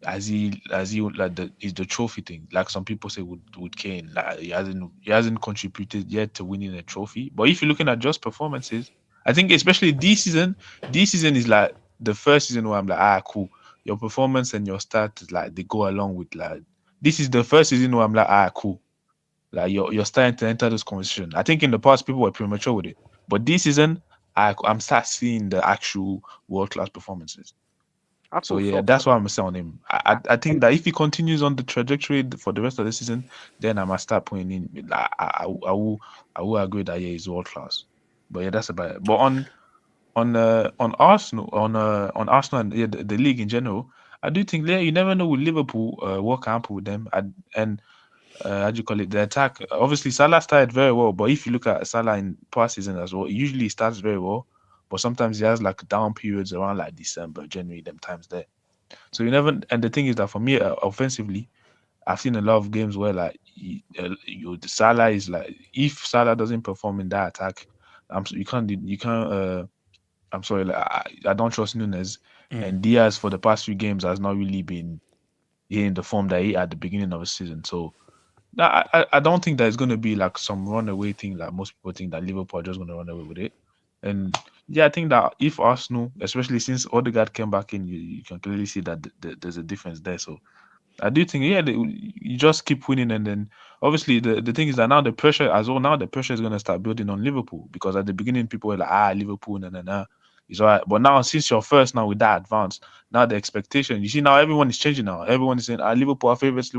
[SPEAKER 8] as he like is the trophy thing. Like some people say with Kane, like he hasn't contributed yet to winning a trophy. But if you're looking at just performances, I think especially this season is like the first season where I'm like, cool. Your performance and your stats like they go along with like this is the first season where I'm like, cool. Like you're starting to enter this conversation. I think in the past people were premature with it, but this season I'm start seeing the actual world class performances. So yeah, that's why I'm saying on him. I think that if he continues on the trajectory for the rest of the season, then I must start putting in. I will agree that yeah, he's world class. But yeah, that's about it. But on Arsenal on Arsenal and yeah, the league in general, I do think you never know with Liverpool what can happen with them and how do you call it, the attack. Obviously Salah started very well, but if you look at Salah in past season as well, he usually starts very well, but sometimes he has like down periods around like December, January, them times there. So you never. And the thing is that for me, offensively, I've seen a lot of games where like the Salah is like, if Salah doesn't perform in that attack, you can't. I'm sorry, like, I don't trust Nunes. And Diaz for the past few games has not really been in the form that he had at the beginning of the season. So I don't think that it's going to be like some runaway thing like most people think that Liverpool are just going to run away with it. And yeah, I think that if Arsenal, especially since Odegaard came back in, you can clearly see that there's a difference there. So I do think, you just keep winning. And then obviously the thing is that now the pressure is going to start building on Liverpool, because at the beginning people were like, Liverpool, it's all right. But now since you're first now with that advance, now the expectation, you see now everyone is changing now. Everyone is saying, Liverpool are favorites.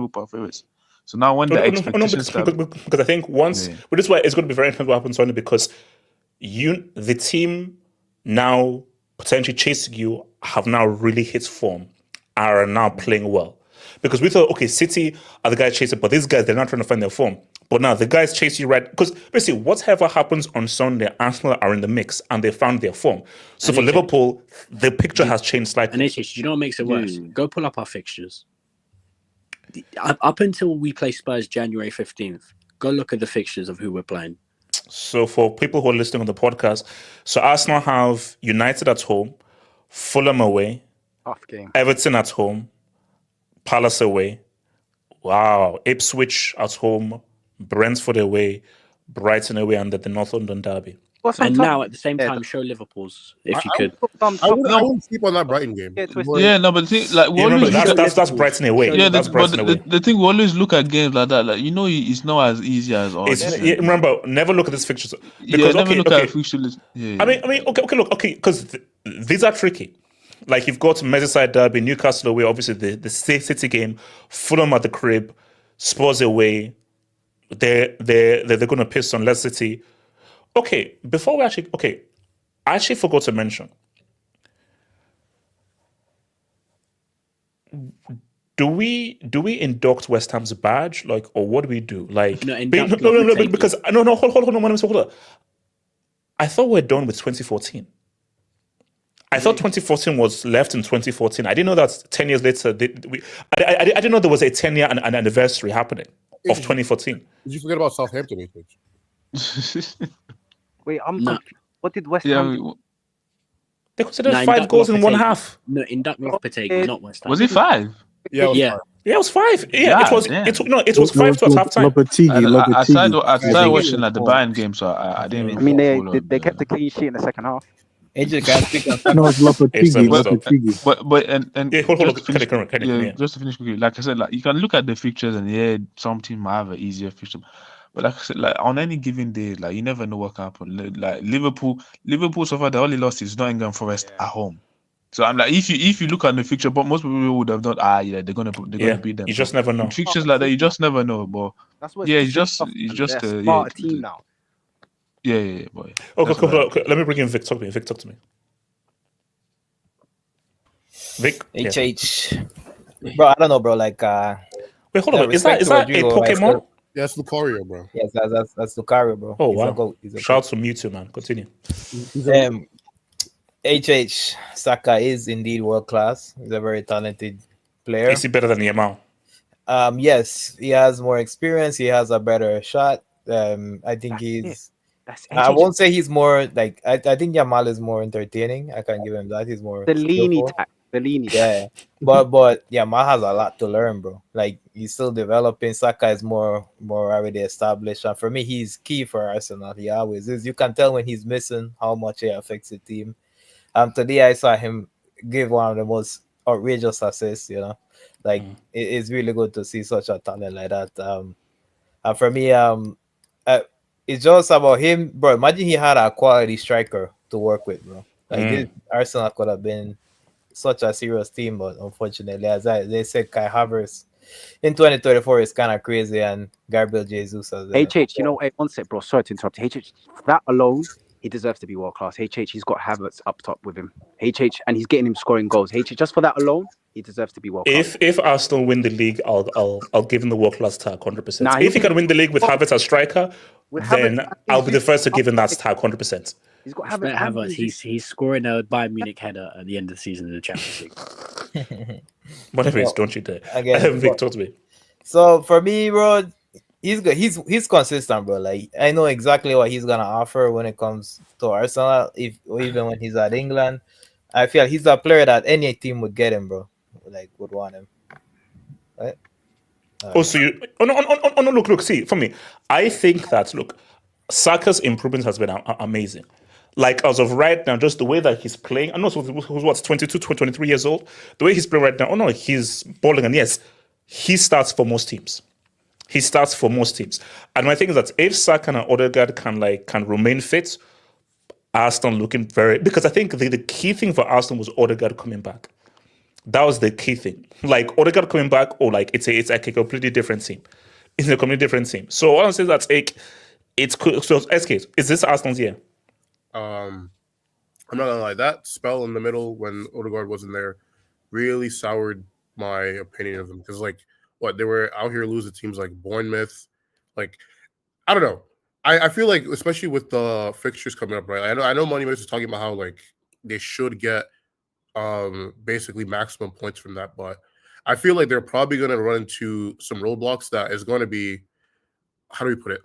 [SPEAKER 8] So now when the expectations
[SPEAKER 1] because I think once, but this is why it's going to be very interesting what happens on it, because the team now potentially chasing you have now really hit form, are now playing well. Because we thought, okay, City are the guys chasing, but these guys, they're not trying to find their form. But now the guys chase you right, because basically whatever happens on Sunday, Arsenal are in the mix and they found their form. So for Liverpool, the picture has changed slightly.
[SPEAKER 2] And do you know what makes it worse? Go pull up our fixtures. Up until we play Spurs January 15th, go look at the fixtures of who we're playing.
[SPEAKER 1] So for people who are listening on the podcast, so Arsenal have United at home, Fulham away,
[SPEAKER 6] Tough game.
[SPEAKER 1] Everton at home, Palace away, Ipswich at home, Brentford away, Brighton away, and the North London derby.
[SPEAKER 2] And now at the same time, show Liverpool's if you could.
[SPEAKER 10] I wouldn't sleep on that Brighton game.
[SPEAKER 8] But the thing, like,
[SPEAKER 1] that's Brighton away.
[SPEAKER 8] Yeah,
[SPEAKER 1] but
[SPEAKER 8] the thing, we always look at games like that. Like, it's not as easy as all.
[SPEAKER 1] Remember, never look at this fixtures.
[SPEAKER 8] Because never look at fixture list. Yeah.
[SPEAKER 1] I mean, okay, because these are tricky. Like, you've got Merseyside derby, Newcastle away, obviously the City game, Fulham at the crib, Spurs away. They're going to piss on Leicester City. Okay, before we I actually forgot to mention. Do we induct West Ham's badge, like, or what do we do? Like, hold on. I thought we're done with 2014. I thought 2014 was left in 2014. I didn't know that 10 years later. I didn't know there was a 10-year anniversary happening of 2014.
[SPEAKER 10] Did you forget about Southampton?
[SPEAKER 6] Wait, I'm confused. What did West Ham do?
[SPEAKER 1] They considered 5 goals in one half.
[SPEAKER 2] No, induct Lopetegui, not West Ham.
[SPEAKER 8] Was it 5?
[SPEAKER 1] Yeah, it was 5. Yeah, it was 5 towards halftime.
[SPEAKER 8] I started watching like the Bayern game, so I didn't.
[SPEAKER 6] I mean, they kept a clean sheet in the second half.
[SPEAKER 4] No, it's Lopetegui.
[SPEAKER 8] But just to finish quickly, like I said, like you can look at the fixtures and some team might have an easier fixture. But like I said, like on any given day, like you never know what can happen. Like Liverpool so far the only loss is Nottingham Forest at home. So I'm like, if you look at the fixture, but most people would have thought, they're gonna beat them.
[SPEAKER 1] You just never know.
[SPEAKER 8] Fixtures like that, you just never know. But it's just a
[SPEAKER 6] smart team now.
[SPEAKER 8] Yeah, boy.
[SPEAKER 1] Okay, cool. Let me bring in Vic. Talk to me. Vic.
[SPEAKER 7] HH. Bro, I don't know, bro. Like,
[SPEAKER 1] wait, hold on. Is that a Pokemon?
[SPEAKER 10] Yeah, it's Lucario, bro.
[SPEAKER 7] Yes, that's Lucario, bro.
[SPEAKER 1] Oh, wow. Shout out to Mewtwo, man. Continue.
[SPEAKER 7] HH Saka is indeed world class. He's a very talented player.
[SPEAKER 1] Is he better than Yamal?
[SPEAKER 7] Yes, he has more experience. He has a better shot. I think he's. I won't say he's more like. I think Yamal is more entertaining. I can give him that. He's more.
[SPEAKER 6] The Stellini.
[SPEAKER 7] Yeah, but yeah, Ma has a lot to learn, bro. Like he's still developing. Saka is more already established, and for me, he's key for Arsenal. He always is. You can tell when he's missing how much he affects the team. Today I saw him give one of the most outrageous assists. Like it's really good to see such a talent like that. And for me, it's just about him, bro. Imagine he had a quality striker to work with, bro. Like this Arsenal could have been such a serious team, but unfortunately, they said, Kai Havertz in 2024 is kind of crazy, and Gabriel Jesus as well.
[SPEAKER 6] HH, one sec, bro. Sorry to interrupt. HH, that alone, he deserves to be world class. HH, he's got Havertz up top with him. HH, and he's getting him scoring goals. HH, just for that alone, he deserves to be world class.
[SPEAKER 1] If Arsenal win the league, I'll give him the world class tag 100%. If he can win the league with Havertz as striker, then I'll be the first to give him that tag 100%.
[SPEAKER 2] He's got Havertz. He's scoring a Bayern Munich header at the end of the season in the Champions League.
[SPEAKER 1] Whatever it is, don't you dare. Again, Vic, talk to me.
[SPEAKER 7] So for me, bro, he's good. He's consistent, bro. Like I know exactly what he's gonna offer when it comes to Arsenal. Even when he's at England, I feel he's a player that any team would get him, bro. Like would want him. Right?
[SPEAKER 1] No, look, see, for me, I think that, look, Saka's improvement has been amazing. Like, as of right now, just the way that he's playing, I know who's 22, 23 years old, the way he's playing right now, he's balling, and yes, he starts for most teams. And my thing is that if Saka and Odegaard can remain fit, Arsenal looking because I think the key thing for Arsenal was Odegaard coming back. That was the key thing. Like, Odegaard coming back, it's like a completely different team. It's a completely different team. So all I'm saying is that it's cool. So, SK, is this Arsenal's year?
[SPEAKER 10] I'm not gonna lie, that spell in the middle when Odegaard wasn't there really soured my opinion of them, because they were out here losing teams like Bournemouth. Like, I don't know. I feel like, especially with the fixtures coming up, right? I know Money Mates is talking about how they should get basically maximum points from that, but I feel like they're probably gonna run into some roadblocks that is going to be, how do we put it,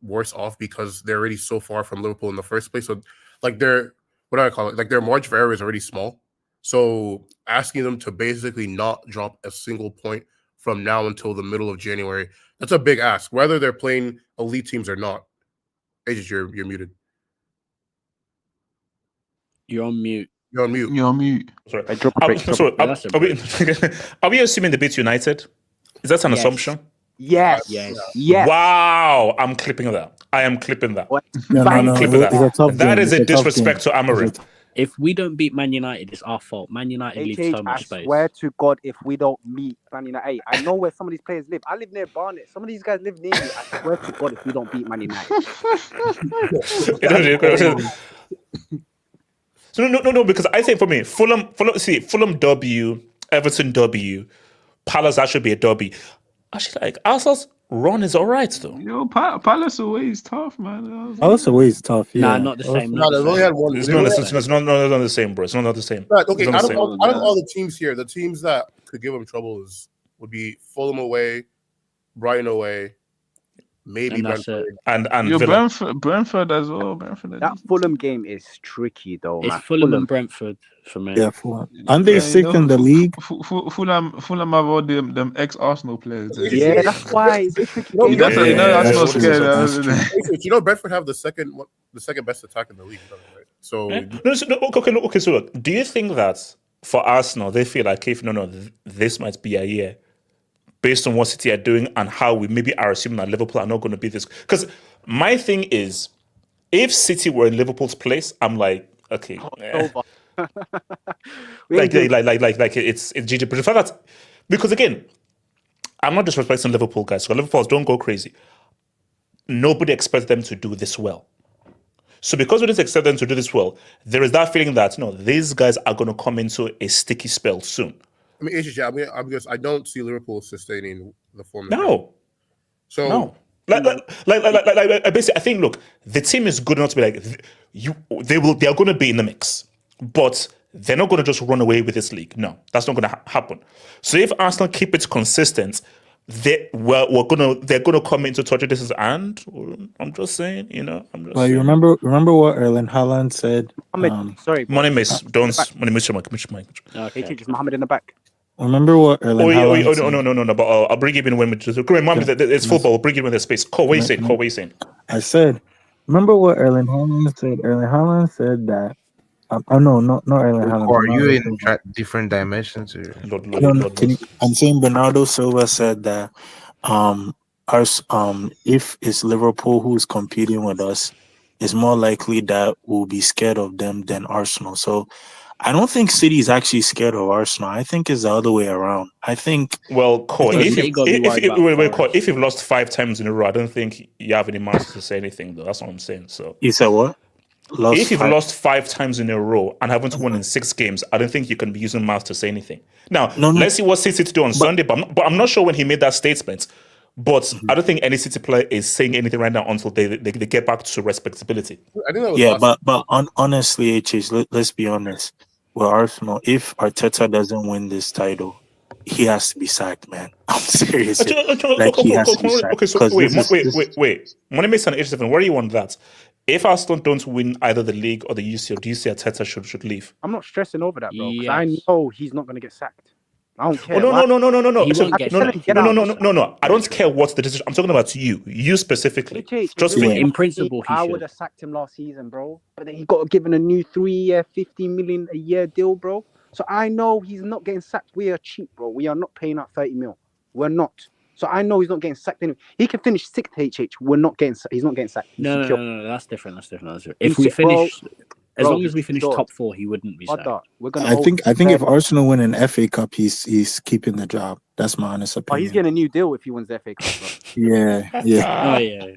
[SPEAKER 10] worse off, because they're already so far from Liverpool in the first place. So their their margin for error is already small. So asking them to basically not drop a single point from now until the middle of January, that's a big ask, whether they're playing elite teams or not. Aegis, you're muted.
[SPEAKER 2] You're on mute.
[SPEAKER 1] Sorry. Are we assuming they beat United? Is that an assumption?
[SPEAKER 6] Yes.
[SPEAKER 1] Wow, I'm clipping that. I am clipping that.
[SPEAKER 4] No.
[SPEAKER 1] That is a disrespect to Amorim.
[SPEAKER 2] If we don't beat Man United, it's our fault. Man United leaves so much space.
[SPEAKER 6] I swear to God, if we don't meet Man United, I know where some of these players live. I live near Barnet. Some of these guys live near me. I swear to God, if we don't beat Man United.
[SPEAKER 1] So no, because I think for me, Fulham W, Everton W, Palace that should be a W. Actually, Arsenal's run is all right though.
[SPEAKER 8] Yo, Palace away is tough, man.
[SPEAKER 4] Palace away is tough. Yeah.
[SPEAKER 2] Nah, not the same.
[SPEAKER 10] No, they've only had one.
[SPEAKER 1] It's not the same, bro. It's not the same.
[SPEAKER 10] Right, okay, out of all the teams here, the teams that could give them trouble would be Fulham away, Brighton away, maybe Brentford.
[SPEAKER 1] And
[SPEAKER 8] Villa. Brentford as well.
[SPEAKER 6] That Fulham game is tricky though.
[SPEAKER 2] It's Fulham and Brentford for me.
[SPEAKER 4] Yeah, Fulham. And they're sick in the league.
[SPEAKER 8] Fulham have all them ex-Arsenal players.
[SPEAKER 6] Yeah, that's why it's a tricky game.
[SPEAKER 8] That's not scary.
[SPEAKER 10] Brentford have the second best attack in the league, right? So
[SPEAKER 1] okay. So look, do you think that for Arsenal they feel like this might be a year, based on what City are doing and how we maybe are assuming that Liverpool are not going to be this? Because my thing is, if City were in Liverpool's place, I'm like, okay, it's GG. But the fact that, because again, I'm not disrespecting Liverpool guys, so Liverpool don't go crazy. Nobody expects them to do this well. So because we didn't expect them to do this well, there is that feeling that these guys are going to come into a sticky spell soon.
[SPEAKER 10] I mean, because I don't see Liverpool sustaining the form.
[SPEAKER 1] No. Basically, I think, look, the team is good enough to be like, they are going to be in the mix, but they're not going to just run away with this league. No, that's not going to happen. So if Arsenal keep it consistent, they're gonna come into touch with this and I'm just saying, I'm just
[SPEAKER 12] Well, you
[SPEAKER 1] saying.
[SPEAKER 12] remember what Erling Haaland said?
[SPEAKER 6] Sorry,
[SPEAKER 1] Money miss, don't money miss your mic.
[SPEAKER 6] Okay. Is Mohammed in the back?
[SPEAKER 12] Remember what Erling Haaland said?
[SPEAKER 1] No, but I'll bring him in when we just come on, it's football. We'll bring him in the space. Cole, what are you saying?
[SPEAKER 12] I said, remember what Erling Haaland said? Erling Haaland said that. Not Erling Haaland.
[SPEAKER 9] Or are you in different dimensions? Or?
[SPEAKER 12] I'm saying Bernardo Silva said that if it's Liverpool who's competing with us, it's more likely that we'll be scared of them than Arsenal. So I don't think City is actually scared of Arsenal. I think it's the other way around. I think.
[SPEAKER 1] Well, Cole, if you've lost 5 times in a row, I don't think you have any mouth to say anything. Though that's what I'm saying. So
[SPEAKER 12] you said what?
[SPEAKER 1] If you've lost 5 times in a row and haven't won in 6 games, I don't think you can be using mouth to say anything. Now, let's see what City do on Sunday. But I'm not sure when he made that statement. But I don't think any City player is saying anything right now until they get back to respectability.
[SPEAKER 10] I think that was
[SPEAKER 12] but honestly, let's be honest. With Arsenal, if Arteta doesn't win this title, he has to be sacked, man. I'm serious. He has to be sacked.
[SPEAKER 1] Okay, so wait. Money makes an 87. Where are you on that? If Arsenal don't win either the league or the UCL, do you say Arteta should leave?
[SPEAKER 6] I'm not stressing over that, bro. Because I know he's not going to get sacked. I don't care.
[SPEAKER 1] No.
[SPEAKER 6] He won't
[SPEAKER 1] get sacked. No. I don't care what's the decision. I'm talking about you specifically. Just me.
[SPEAKER 2] In principle,
[SPEAKER 6] I would have sacked him last season, bro. But then he got given a new 3-year, 15 million a year deal, bro. So I know he's not getting sacked. We are cheap, bro. We are not paying out 30 mil. We're not. So I know he's not getting sacked anyway. He can finish 6th HH. We're not getting. He's not getting sacked.
[SPEAKER 2] No. That's different. If we finish, as long as we finish top 4, he wouldn't be sacked.
[SPEAKER 12] I think if Arsenal win an FA Cup, he's keeping the job. That's my honest opinion.
[SPEAKER 6] He's getting a new deal if he wins the FA Cup, bro.
[SPEAKER 12] Yeah.
[SPEAKER 2] Oh yeah.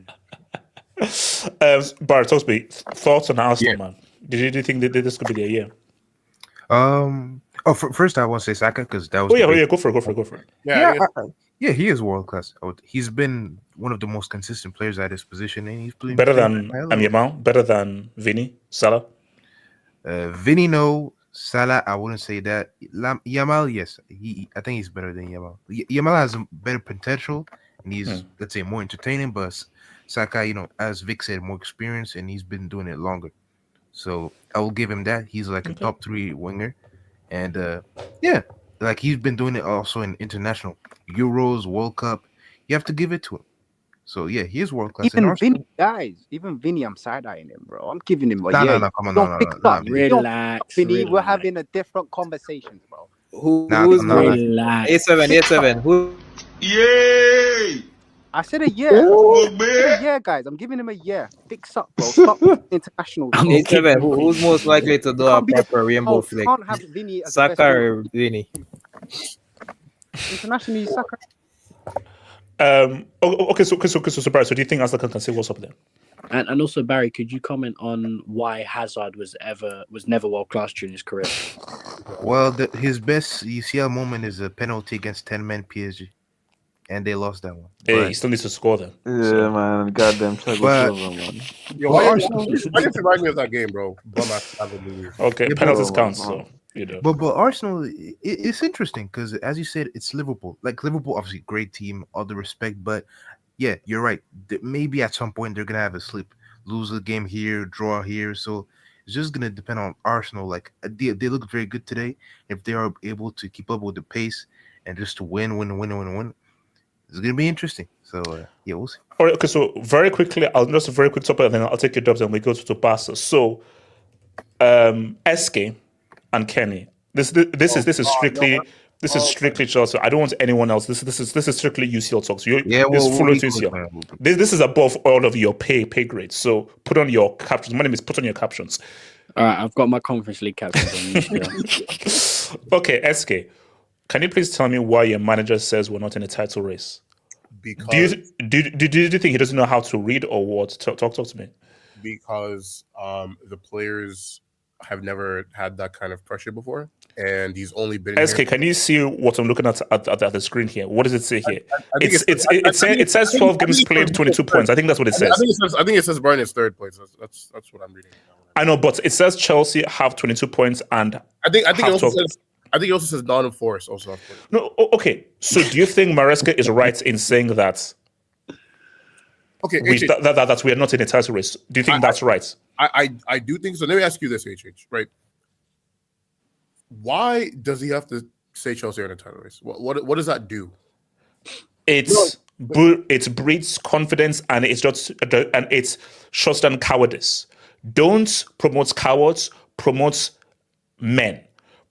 [SPEAKER 1] Bart, talk to me. Thoughts on Arsenal, man? Did you think that this could be their year?
[SPEAKER 9] First I want to say Saka because that was.
[SPEAKER 1] Go for it.
[SPEAKER 9] Yeah, he is world class. He's been one of the most consistent players at his position, and he's playing
[SPEAKER 1] better than Yamal, better than Vini, Salah.
[SPEAKER 9] Vini, no. Salah, I wouldn't say that. Yamal, yes, I think he's better than Yamal. Yamal has a better potential, and he's let's say more entertaining. But Saka, as Vic said, more experience, and he's been doing it longer. So I will give him that. He's like a top 3 winger, and like he's been doing it also in international Euros, World Cup. You have to give it to him. So yeah, he is world class.
[SPEAKER 6] Even Vinny, I'm side-eyeing him, bro. I'm giving him a
[SPEAKER 9] No, come on, no.
[SPEAKER 2] Relax,
[SPEAKER 6] Vinny. We're having a different conversation, bro.
[SPEAKER 2] Who's relax?
[SPEAKER 7] A7. Who?
[SPEAKER 6] Yay! I said a year. Guys. I'm giving him a year. Fix up, bro. Stop international.
[SPEAKER 7] A7. Who's most likely to do a proper rainbow flick?
[SPEAKER 6] Can't have Vinny as
[SPEAKER 7] Saka or Vinny?
[SPEAKER 6] Internationally, Saka.
[SPEAKER 1] Okay, so Barry, so do you think Asaka can say what's up there?
[SPEAKER 2] And also, Barry, could you comment on why Hazard was never world class during his career?
[SPEAKER 9] Well, his best UCL moment is a penalty against 10-man PSG, and they lost that one.
[SPEAKER 1] Hey, he still needs to score then.
[SPEAKER 5] Yeah, man, goddamn trouble, man.
[SPEAKER 10] Yo, why did you remind me of that game, bro?
[SPEAKER 1] Okay, penalties count, so.
[SPEAKER 9] But Arsenal, it's interesting because as you said, it's Liverpool. Like Liverpool, obviously great team, all the respect. But yeah, you're right. Maybe at some point they're gonna have a slip, lose a game here, draw here. So it's just gonna depend on Arsenal. Like they look very good today. If they are able to keep up with the pace and just to win, it's gonna be interesting. So yeah, we'll see.
[SPEAKER 1] All right. Okay. So very quickly, I'll just a very quick topic, and then I'll take your dubs and we go to Barca. So, SK. And Kenny, this is strictly Chelsea. I don't want anyone else. This is strictly UCL talks. This is full of UCL. This is above all of your pay grades. So put on your captions. My name is put on your captions.
[SPEAKER 2] All right, I've got my Conference League captions on UCL.
[SPEAKER 1] Okay, SK, can you please tell me why your manager says we're not in a title race?
[SPEAKER 10] Because
[SPEAKER 1] do you think he doesn't know how to read or what? Talk to me.
[SPEAKER 10] Because the players have never had that kind of pressure before, and he's only been.
[SPEAKER 1] SK, here. Can you see what I'm looking at the screen here? What does it say here? It says 12 games played, 22 points. I think that's what it says.
[SPEAKER 10] I think it says Bayern is 3rd place. That's what I'm reading.
[SPEAKER 1] I know, but it says Chelsea have 22 points, and
[SPEAKER 10] I think it also says I think he also says non-enforced. Also,
[SPEAKER 1] No, okay. So do you think Maresca is right in saying that?
[SPEAKER 10] Okay,
[SPEAKER 1] that we are not in a title race. Do you think that's right?
[SPEAKER 10] I do think so. Let me ask you this, HH. Right? Why does he have to say Chelsea are in a title race? What does that do?
[SPEAKER 1] It breeds confidence, and it shuts down cowardice. Don't promote cowards. Promote men.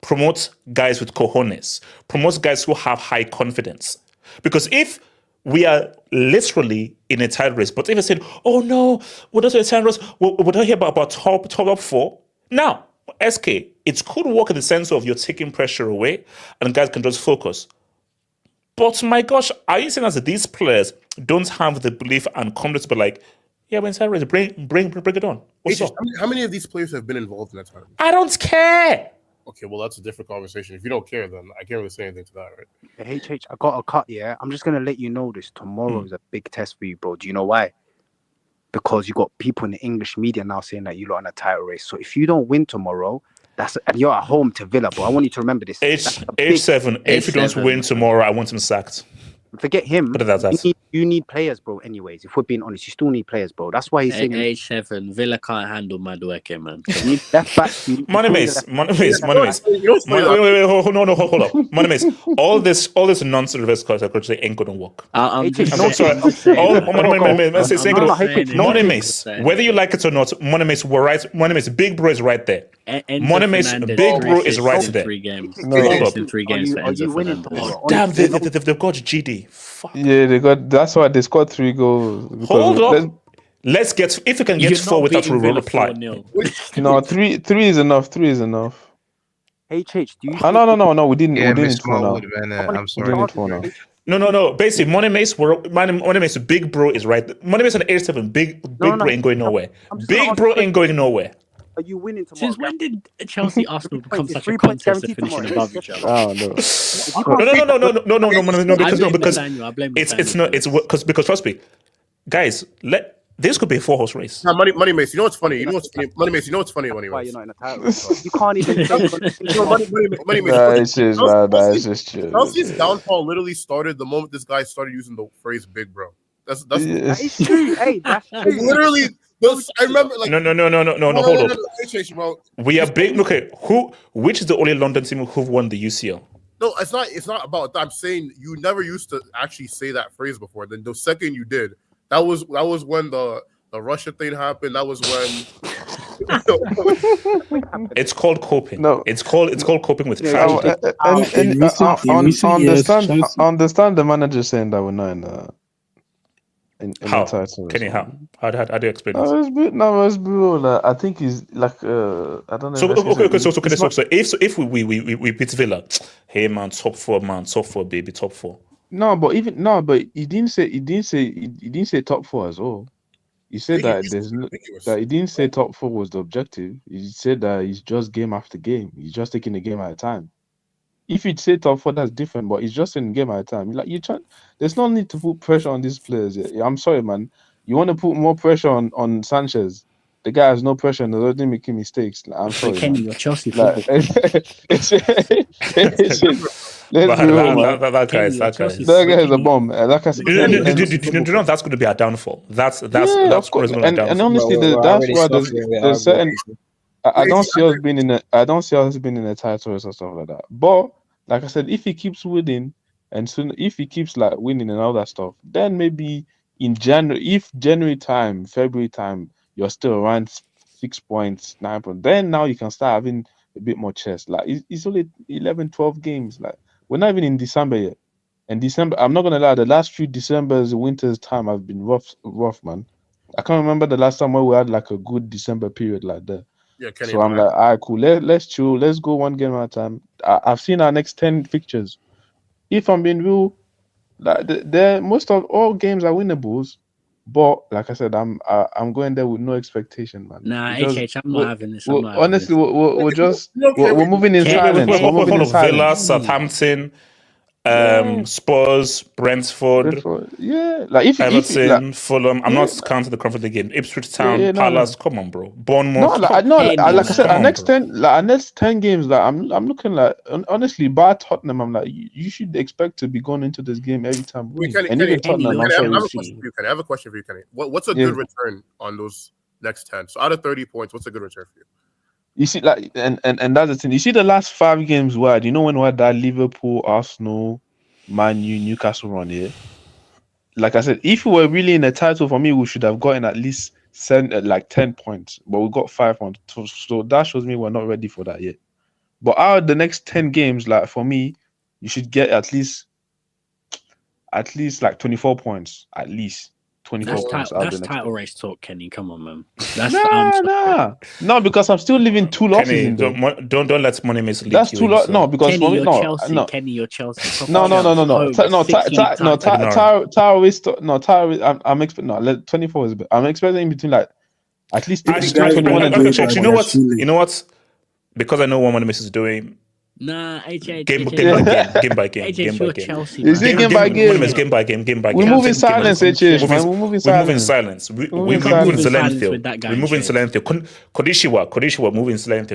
[SPEAKER 1] Promote guys with cojones. Promote guys who have high confidence. Because if we are literally in a title race, but if I said, "Oh no, we're not in a title race," we're not here about top four. Now, SK, it could work in the sense of you're taking pressure away, and guys can just focus. But my gosh, are you saying that these players don't have the belief and confidence to be like, "Yeah, we're in title race. Bring it on"? What's up?
[SPEAKER 10] How many of these players have been involved in that title race?
[SPEAKER 1] I don't care.
[SPEAKER 10] Okay, well, that's a different conversation. If you don't care, then I can't really say anything to that, right?
[SPEAKER 6] HH, I got a cut, yeah? I'm just going to let you know this. Tomorrow is a big test for you, bro. Do you know why? Because you got people in the English media now saying that you're not in a title race. So if you don't win tomorrow, and you're at home to Villa, bro. I want you to remember this.
[SPEAKER 1] H7, if you don't win tomorrow, I want him sacked.
[SPEAKER 6] Forget him.
[SPEAKER 1] Put it as that.
[SPEAKER 6] You need players, bro. Anyways, if we're being honest, you still need players, bro. That's why he's saying
[SPEAKER 2] H7. Villa can't handle Madueke, man.
[SPEAKER 6] Left back.
[SPEAKER 1] Money Mace. Hold up. Money Mace. All this nonsense reverse cause I could say ain't gonna work.
[SPEAKER 2] I'm
[SPEAKER 1] sorry. Money Mace. Whether you like it or not, Money Mace, we're right. Money Mace, Big Bro is right there. Money Mace, Big Bro is right there.
[SPEAKER 2] 3 games.
[SPEAKER 1] Hold up.
[SPEAKER 2] 3 games for Enzo Fernandez.
[SPEAKER 1] Damn, they've got GD. Fuck.
[SPEAKER 8] Yeah, that's why they scored 3 goals.
[SPEAKER 1] Hold up. Let's get, if you can get 4 without a reply.
[SPEAKER 8] No, 3 is enough. 3 is enough.
[SPEAKER 6] HH, do you?
[SPEAKER 8] No, we didn't.
[SPEAKER 9] Yeah,
[SPEAKER 8] we didn't
[SPEAKER 9] Miss Smallwood, man. I'm sorry.
[SPEAKER 1] No. Basically, Money Mace, Big Bro is right. Money Mace on 87. Big Bro ain't going nowhere. Big Bro ain't going nowhere.
[SPEAKER 6] Are you winning tomorrow?
[SPEAKER 2] Since when did Chelsea Arsenal become such a contest of finishing above each other?
[SPEAKER 8] Oh
[SPEAKER 1] no, because it's not. It's because trust me, guys. This could be a 4-horse race.
[SPEAKER 10] Now, Money Mace, you know what's funny? Money Mace, you know what's funny? Money
[SPEAKER 6] Why
[SPEAKER 10] Mace.
[SPEAKER 6] you're not in a title race? You can't even.
[SPEAKER 10] Money Mace.
[SPEAKER 8] Nah, it's just bad. It's just true.
[SPEAKER 10] Chelsea's downfall literally started the moment this guy started using the phrase "big bro." That's
[SPEAKER 6] That is true. Hey, that's true.
[SPEAKER 10] literally. I remember, like,
[SPEAKER 1] no, hold up. We are big. Okay, which is the only London team who've won the UCL?
[SPEAKER 10] No, it's not about that. I'm saying you never used to actually say that phrase before. Then the second you did, that was when the Russia thing happened. That was when
[SPEAKER 1] it's called coping.
[SPEAKER 8] No,
[SPEAKER 1] it's called coping with tragedy.
[SPEAKER 8] I understand the manager saying that we're not in
[SPEAKER 1] how?
[SPEAKER 8] the title.
[SPEAKER 1] Kenny, how do you explain
[SPEAKER 8] it? I think he's like I don't know.
[SPEAKER 1] So if we beat Villa, hey man, top 4 baby, top 4.
[SPEAKER 8] But he didn't say top 4 as well. He said that he didn't say top 4 was the objective. He said that it's just game after game. He's just taking a game at a time. If you'd say top 4, that's different, but it's just in game at a time. Like there's no need to put pressure on these players. I'm sorry, man. You want to put more pressure on Sanchez. The guy has no pressure and doesn't make mistakes. Like, I'm sorry.
[SPEAKER 2] Kenny, you're Chelsea.
[SPEAKER 1] That guy
[SPEAKER 8] is a bomb.
[SPEAKER 1] Do you know that's going to be our downfall? That's
[SPEAKER 8] of course. And honestly, that's why there's certain. I don't see us being in a title race or stuff like that. But like I said, if he keeps winning, and soon if he keeps like winning and all that stuff, then maybe in January, February time, you're still around 6 points, 9 points. Then now you can start having a bit more chest. Like it's only 11, 12 games. Like we're not even in December yet. And December, I'm not gonna lie, the last few Decembers, winter's time have been rough, man. I can't remember the last time where we had like a good December period like that.
[SPEAKER 10] Yeah, Kenny,
[SPEAKER 8] so I'm like, all right, cool. Let's chill. Let's go one game at a time. I've seen our next 10 fixtures. If I'm being real, like most of all games are winnables. But like I said, I'm going there with no expectation, man.
[SPEAKER 2] Nah, HH, I'm not having this.
[SPEAKER 8] Honestly, we're moving in silence.
[SPEAKER 1] We're moving in silence. Villa, Southampton, Spurs, Brentford,
[SPEAKER 8] Yeah, like if
[SPEAKER 1] Everton,
[SPEAKER 8] like,
[SPEAKER 1] Fulham. I'm not counting the Conference League game. Ipswich Town, Palace. Come on, bro. Bournemouth.
[SPEAKER 8] like I said, our next 10 games, like I'm looking like honestly, bar Tottenham, I'm like you should expect to be going into this game every time.
[SPEAKER 10] Wait,
[SPEAKER 8] And
[SPEAKER 10] Kenny,
[SPEAKER 8] even Tottenham, I'm
[SPEAKER 10] I
[SPEAKER 8] sorry.
[SPEAKER 10] have a question for you, Kenny. What's a good return on those next 10? So out of 30 points, what's a good return for you?
[SPEAKER 8] You see, like, and that's the thing. You see, the last 5 games, when we had that Liverpool, Arsenal, Man U, Newcastle run here. Like I said, if we were really in a title, for me, we should have gotten at least 10 points, but we got 5 points. So that shows me we're not ready for that yet. But out of the next 10 games, like for me, you should get at least like 24 points, at least. 24 points.
[SPEAKER 2] That's title race talk, Kenny. Come on, man. That's
[SPEAKER 8] no, because I'm still leaving 2 losses
[SPEAKER 1] Kenny,
[SPEAKER 8] in there.
[SPEAKER 1] Don't let money mislead
[SPEAKER 8] That's
[SPEAKER 1] you.
[SPEAKER 8] 2 losses. No, because
[SPEAKER 2] Kenny,
[SPEAKER 8] for me,
[SPEAKER 2] you're
[SPEAKER 8] no,
[SPEAKER 2] Chelsea.
[SPEAKER 8] no.
[SPEAKER 2] Kenny, you're Chelsea.
[SPEAKER 8] I'm expecting 24 is. I'm expecting between like at least
[SPEAKER 1] 21 and 22. You know what? Because I know what Money Miss is doing.
[SPEAKER 2] Nah,
[SPEAKER 1] game by game.
[SPEAKER 2] Chelsea.
[SPEAKER 8] Is it game by game?
[SPEAKER 1] Game by game.
[SPEAKER 8] We move in silence, HH, man. We move in silence.
[SPEAKER 1] We move in silence. We move in silence. Kodishiwa, move in silence.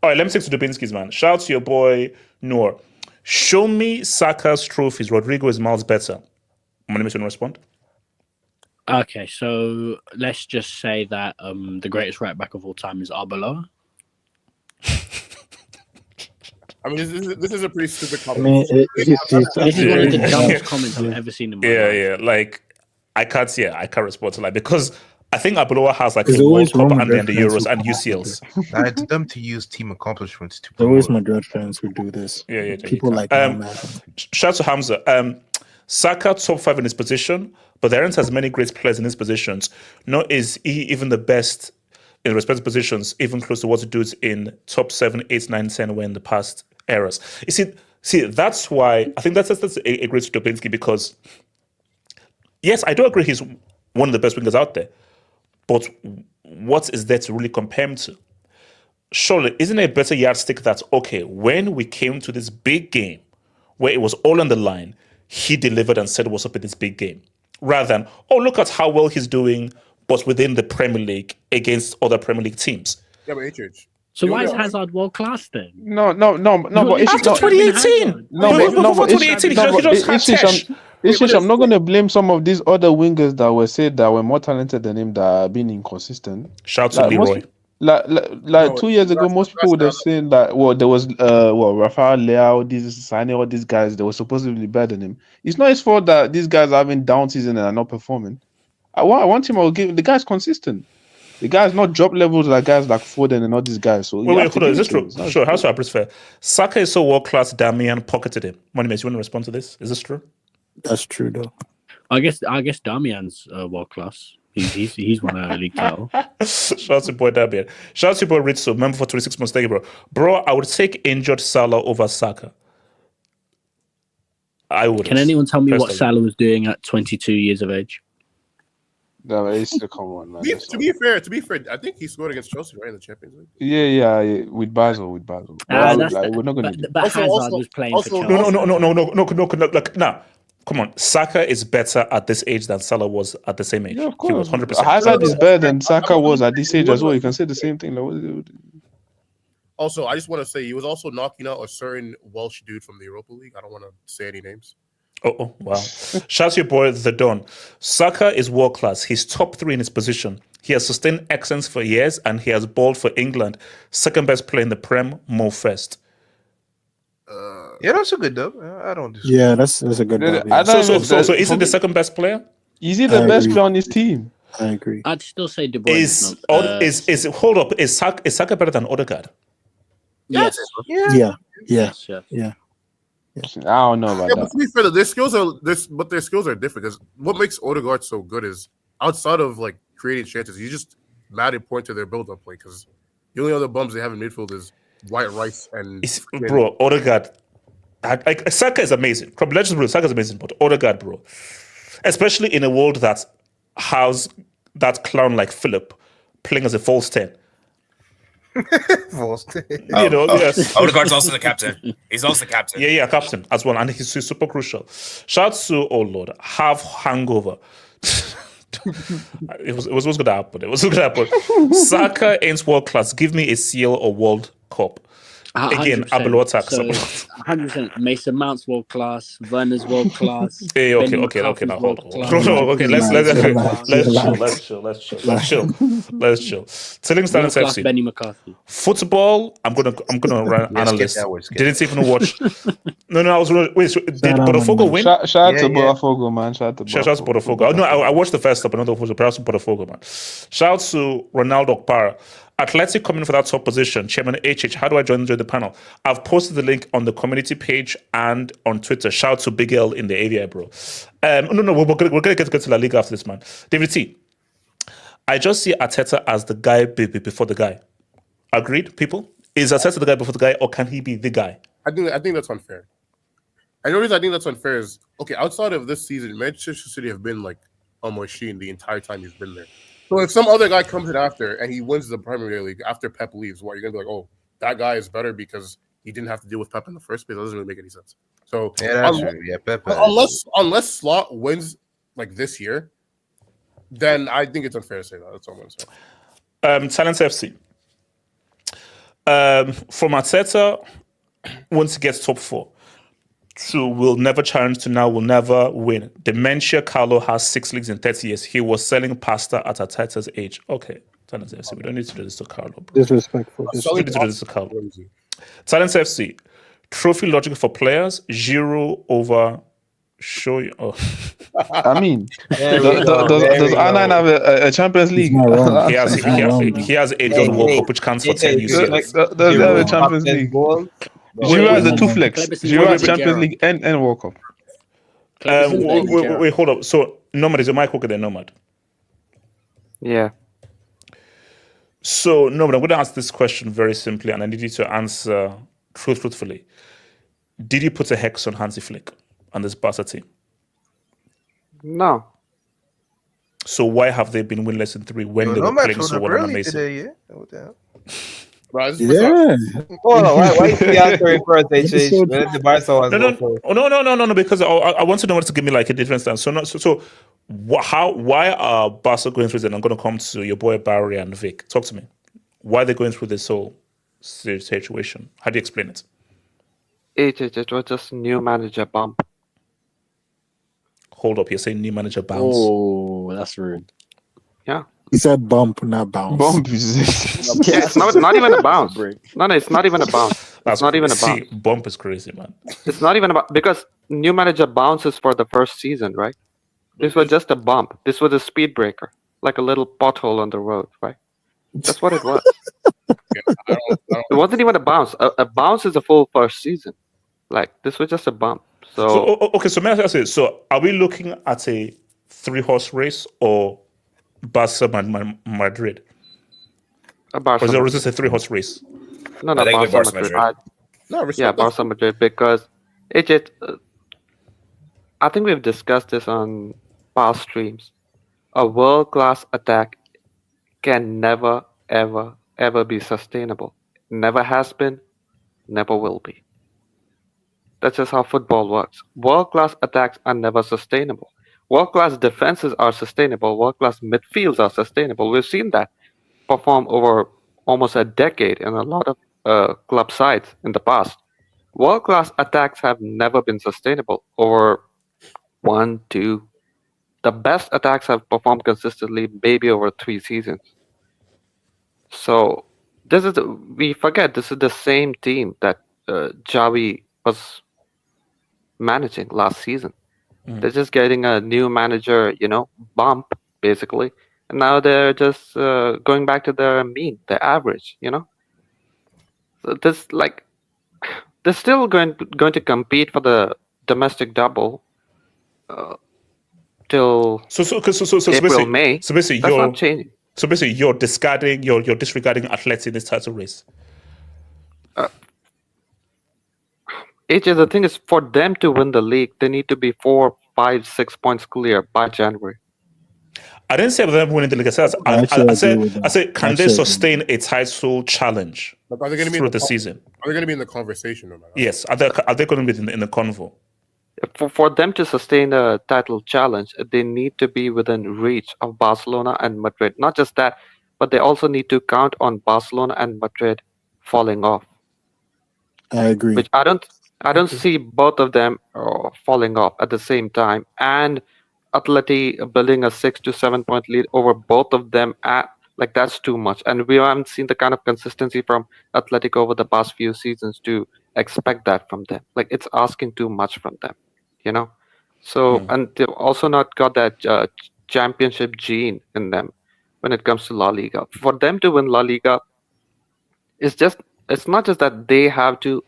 [SPEAKER 1] All right, let me take to Dubinski's, man. Shout out to your boy, Noor. Show me Saka's trophies. Rodrigo is miles better. Money Miss, you want to respond?
[SPEAKER 2] Okay, so let's just say that the greatest right back of all time is Arbeloa.
[SPEAKER 10] I mean, this is a pretty stupid comment.
[SPEAKER 2] I mean, this is one of the dumbest comments I've ever seen in my life.
[SPEAKER 1] Yeah. Like, I can't respond to that because I think Arbeloa has like a World Cup and then the Euros and UCLs.
[SPEAKER 9] It's them to use team accomplishments to.
[SPEAKER 12] There's always Madrid fans who do this.
[SPEAKER 1] Yeah.
[SPEAKER 12] People like
[SPEAKER 1] shout out to Hamza. Saka top 5 in his position, but there aren't as many great players in his positions. Nor is he even the best in respective positions, even close to what he does in top 7, 8, 9, 10 were in the past eras. You see, that's why I think that's a great Dubinsky because yes, I do agree he's one of the best wingers out there, but what is there to really compare him to? Surely, isn't it a better yardstick that, okay, when we came to this big game where it was all on the line, he delivered and said what's up in this big game, rather than, oh, look at how well he's doing, but within the Premier League against other Premier League teams.
[SPEAKER 10] Yeah, but HH.
[SPEAKER 2] So why is Hazard world class then?
[SPEAKER 8] No. But it's
[SPEAKER 1] after 2018. Before 2018, he just had Tesh.
[SPEAKER 8] I'm not going to blame some of these other wingers that were said that were more talented than him that are being inconsistent.
[SPEAKER 1] Shout out to Leroy.
[SPEAKER 8] Like 2 years ago, most people would have said that. Well, there was Rafael Leao, signing all these guys that were supposedly better than him. It's not his fault that these guys are having down season and are not performing. I want him. I'll give the guy's consistent. The guy's not drop levels like guys like Foden and all these guys. So
[SPEAKER 1] wait, hold on. Is this true? Sure. How's that fair? Saka is so world class. Damian pocketed him. Money, you want to respond to this? Is this true?
[SPEAKER 12] That's true, though.
[SPEAKER 2] I guess Damian's world class. He's won a league title.
[SPEAKER 1] Shout out to boy Damian. Shout out to boy Ritzo. Member for 26 months. Thank you, bro. Bro, I would take injured Salah over Saka. I would.
[SPEAKER 2] Can anyone tell me what Salah was doing at 22 years of age?
[SPEAKER 8] No, it's come on, man.
[SPEAKER 10] To be fair, I think he scored against Chelsea, right, in the Champions League.
[SPEAKER 8] Yeah, with Basel. We're not going to.
[SPEAKER 2] But Hazard was playing for Chelsea.
[SPEAKER 1] No. Nah, come on. Saka is better at this age than Salah was at the same age.
[SPEAKER 8] Yeah, of course.
[SPEAKER 1] He was 100%.
[SPEAKER 8] Hazard is better than Saka was at this age as well. You can say the same thing.
[SPEAKER 10] Also, I just want to say he was also knocking out a certain Welsh dude from the Europa League. I don't want to say any names.
[SPEAKER 1] Oh, wow. Shout out to your boy, The Don. Saka is world class. He's top 3 in his position. He has sustained excellence for years and he has balled for England. Second best player in the Prem, Mo First.
[SPEAKER 9] Yeah, that's a good dub. I don't disagree.
[SPEAKER 12] Yeah, that's a good dub.
[SPEAKER 1] Yeah. So is he the second best player?
[SPEAKER 8] Is he the best player on his team?
[SPEAKER 12] I agree.
[SPEAKER 2] I'd still say De Bruyne.
[SPEAKER 1] Is Saka better than Odegaard?
[SPEAKER 2] Yes.
[SPEAKER 12] Yeah.
[SPEAKER 8] I don't know about that.
[SPEAKER 10] But to be fair, their skills are different. Because what makes Odegaard so good is outside of like creating chances, you just mad and point to their build-up play. Because the only other bums they have in midfield is White Rice and
[SPEAKER 1] bro. Odegaard, Saka is amazing. Saka is amazing, but Odegaard, bro, especially in a world that has that clown like Philip playing as a false 10.
[SPEAKER 9] False.
[SPEAKER 1] Yes.
[SPEAKER 13] Odegaard's also the captain. He's also the captain.
[SPEAKER 1] Yeah, captain as well, and he's super crucial. Shout out to have hangover. It was going to happen. It was going to happen. Saka ain't world class. Give me a CL or World Cup. Again,
[SPEAKER 2] 100%.
[SPEAKER 1] Abel attack.
[SPEAKER 2] So 100%. Mason Mount's world class. Werner's world class.
[SPEAKER 1] Hey, okay. Now hold on. Okay, let's chill. Telling Stallings FC.
[SPEAKER 2] Benny McCarthy.
[SPEAKER 1] Football. I'm gonna run analyst. Didn't even watch. No. I was wait. Did Botafogo win?
[SPEAKER 8] Shout out to Botafogo, man. Shout out to
[SPEAKER 1] Botafogo. No, I watched the first step. Another was perhaps Botafogo, man. Shout out to Ronaldo Para. Athletic coming for that top position. Chairman HH, how do I join the panel? I've posted the link on the community page and on Twitter. Shout out to Big L in the AVI, bro. No, we're gonna get to La Liga after this, man. David T, I just see Arteta as the guy before the guy. Agreed, people? Is Arteta the guy before the guy, or can he be the guy?
[SPEAKER 10] I think that's unfair. And the reason I think that's unfair is, okay, outside of this season, Manchester City have been like a machine the entire time he's been there. So if some other guy comes in after and he wins the Premier League after Pep leaves, what, you're going to be like, oh, that guy is better because he didn't have to deal with Pep in the first place? That doesn't really make any sense. So
[SPEAKER 9] Pep.
[SPEAKER 10] Unless Slot wins like this year, then I think it's unfair to say that. That's all I'm going to say.
[SPEAKER 1] Talent FC. From Arteta, once he gets top 4, to will never challenge to now will never win. Dementia Carlo has 6 leagues in 30 years. He was selling pasta at Arteta's age. Okay, Talent FC. We don't need to do this to Carlo, bro.
[SPEAKER 4] Disrespectful.
[SPEAKER 1] We need to do this to Carlo. Talent FC. Trophy logic for players. Giroud over show you. Oh.
[SPEAKER 8] I mean, does R9 have a Champions League?
[SPEAKER 1] He has a World World Cup which counts for 10 years.
[SPEAKER 8] Does he have a Champions League? Giroud has the 2 flex. Giroud has Champions League and World Cup.
[SPEAKER 1] Wait, hold up. So, Nomad, is your mic working there, Nomad?
[SPEAKER 11] Yeah.
[SPEAKER 1] So, Nomad, I'm going to ask this question very simply, and I need you to answer truthfully. Did you put a hex on Hansi Flick on this Barca team?
[SPEAKER 11] No.
[SPEAKER 1] So why have they been winless in 3 when they were playing so well and amazing?
[SPEAKER 9] Today, yeah.
[SPEAKER 7] Yeah. Hold on, why is he answering first, HH? The Barca was
[SPEAKER 1] No, because I want to know what to give me like a different stance. So why are Barca going through this? And I'm going to come to your boy Barry and Vic. Talk to me. Why are they going through this whole situation? How do you explain it?
[SPEAKER 11] It was just a new manager bump.
[SPEAKER 1] Hold up, you're saying new manager bounce?
[SPEAKER 2] Oh, that's rude.
[SPEAKER 11] Yeah.
[SPEAKER 12] He said bump, not bounce.
[SPEAKER 8] Bump.
[SPEAKER 11] Yeah, it's not even a bounce. No, it's not even a bounce. It's not even a bounce.
[SPEAKER 1] Bump is crazy, man.
[SPEAKER 11] It's not even about, because new manager bounces for the first season, right? This was just a bump. This was a speed breaker, like a little pothole on the road, right? That's what it was. It wasn't even a bounce. A bounce is a full first season. Like, this was just a bump.
[SPEAKER 1] So may I ask you, so are we looking at a 3-horse race or Barca Madrid?
[SPEAKER 11] Barca.
[SPEAKER 1] Or is this a 3-horse race?
[SPEAKER 11] No, Barca Madrid. Barca Madrid, because I think we've discussed this on past streams. A world-class attack can never, ever, ever be sustainable. Never has been, never will be. That's just how football works. World-class attacks are never sustainable. World-class defenses are sustainable. World-class midfields are sustainable. We've seen that perform over almost a decade in a lot of club sides in the past. World-class attacks have never been sustainable over 1, 2. The best attacks have performed consistently maybe over 3 seasons. So we forget this is the same team that Xavi was managing last season. They're just getting a new manager, bump basically, and now they're just going back to their mean, their average, So they're still going to compete for the domestic double till April, May.
[SPEAKER 1] So basically,
[SPEAKER 11] that's not changing.
[SPEAKER 1] So basically, you're disregarding Atleti in this title race.
[SPEAKER 11] The thing is, for them to win the league, they need to be 4, 5, 6 points clear by January.
[SPEAKER 1] I didn't say them winning the league.
[SPEAKER 12] I actually agree with that.
[SPEAKER 1] I said, can they sustain a title challenge
[SPEAKER 10] Like, are they going to be
[SPEAKER 1] through
[SPEAKER 10] in
[SPEAKER 1] the season?
[SPEAKER 10] Are they going to be in the conversation? No matter?
[SPEAKER 1] Yes. Are they going to be in the convo?
[SPEAKER 11] For them to sustain a title challenge, they need to be within reach of Barcelona and Madrid. Not just that, but they also need to count on Barcelona and Madrid falling off.
[SPEAKER 12] I agree.
[SPEAKER 11] Which I don't see both of them falling off at the same time, and Atleti building a 6 to 7 point lead over both of them that's too much. And we haven't seen the kind of consistency from Atletico over the past few seasons to expect that from them. Like, it's asking too much from them, you know. So and they've also not got that championship gene in them when it comes to La Liga. For them to win La Liga, it's not just that they have to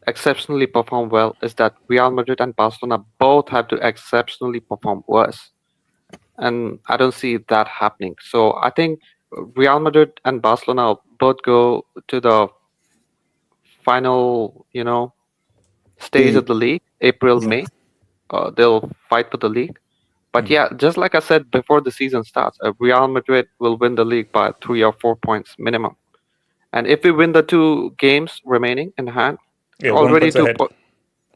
[SPEAKER 11] exceptionally perform well, is that Real Madrid and Barcelona both have to exceptionally perform worse. And I don't see that happening. So I think Real Madrid and Barcelona both go to the final, stage of the league, April, May. They'll fight for the league. But yeah, just like I said before the season starts, Real Madrid will win the league by 3 or 4 points minimum. And if we win the 2 games remaining in hand, already 2 points.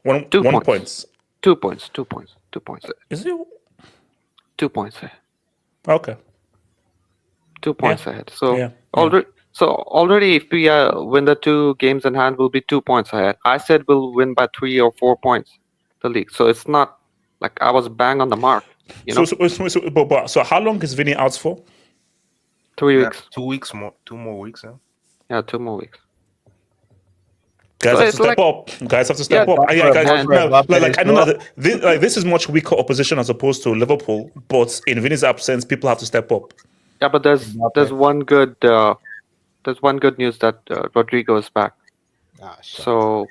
[SPEAKER 1] 1 point.
[SPEAKER 11] 2 points. 2 points. 2 points.
[SPEAKER 1] Is it
[SPEAKER 11] 2 points ahead?
[SPEAKER 1] Okay.
[SPEAKER 11] 2 points ahead. So already, if we win the 2 games in hand, we'll be 2 points ahead. I said we'll win by 3 or 4 points the league. So it's not like I was bang on the mark.
[SPEAKER 1] So how long is Vinny out for?
[SPEAKER 11] 3 weeks.
[SPEAKER 9] 2 weeks more. 2 more weeks now.
[SPEAKER 11] Yeah, 2 more weeks.
[SPEAKER 1] Guys have to step up. Guys have to step up. I know that this is much weaker opposition as opposed to Liverpool, but in Vinny's absence, people have to step up.
[SPEAKER 11] Yeah, but there's one good news that Rodrigo is back. So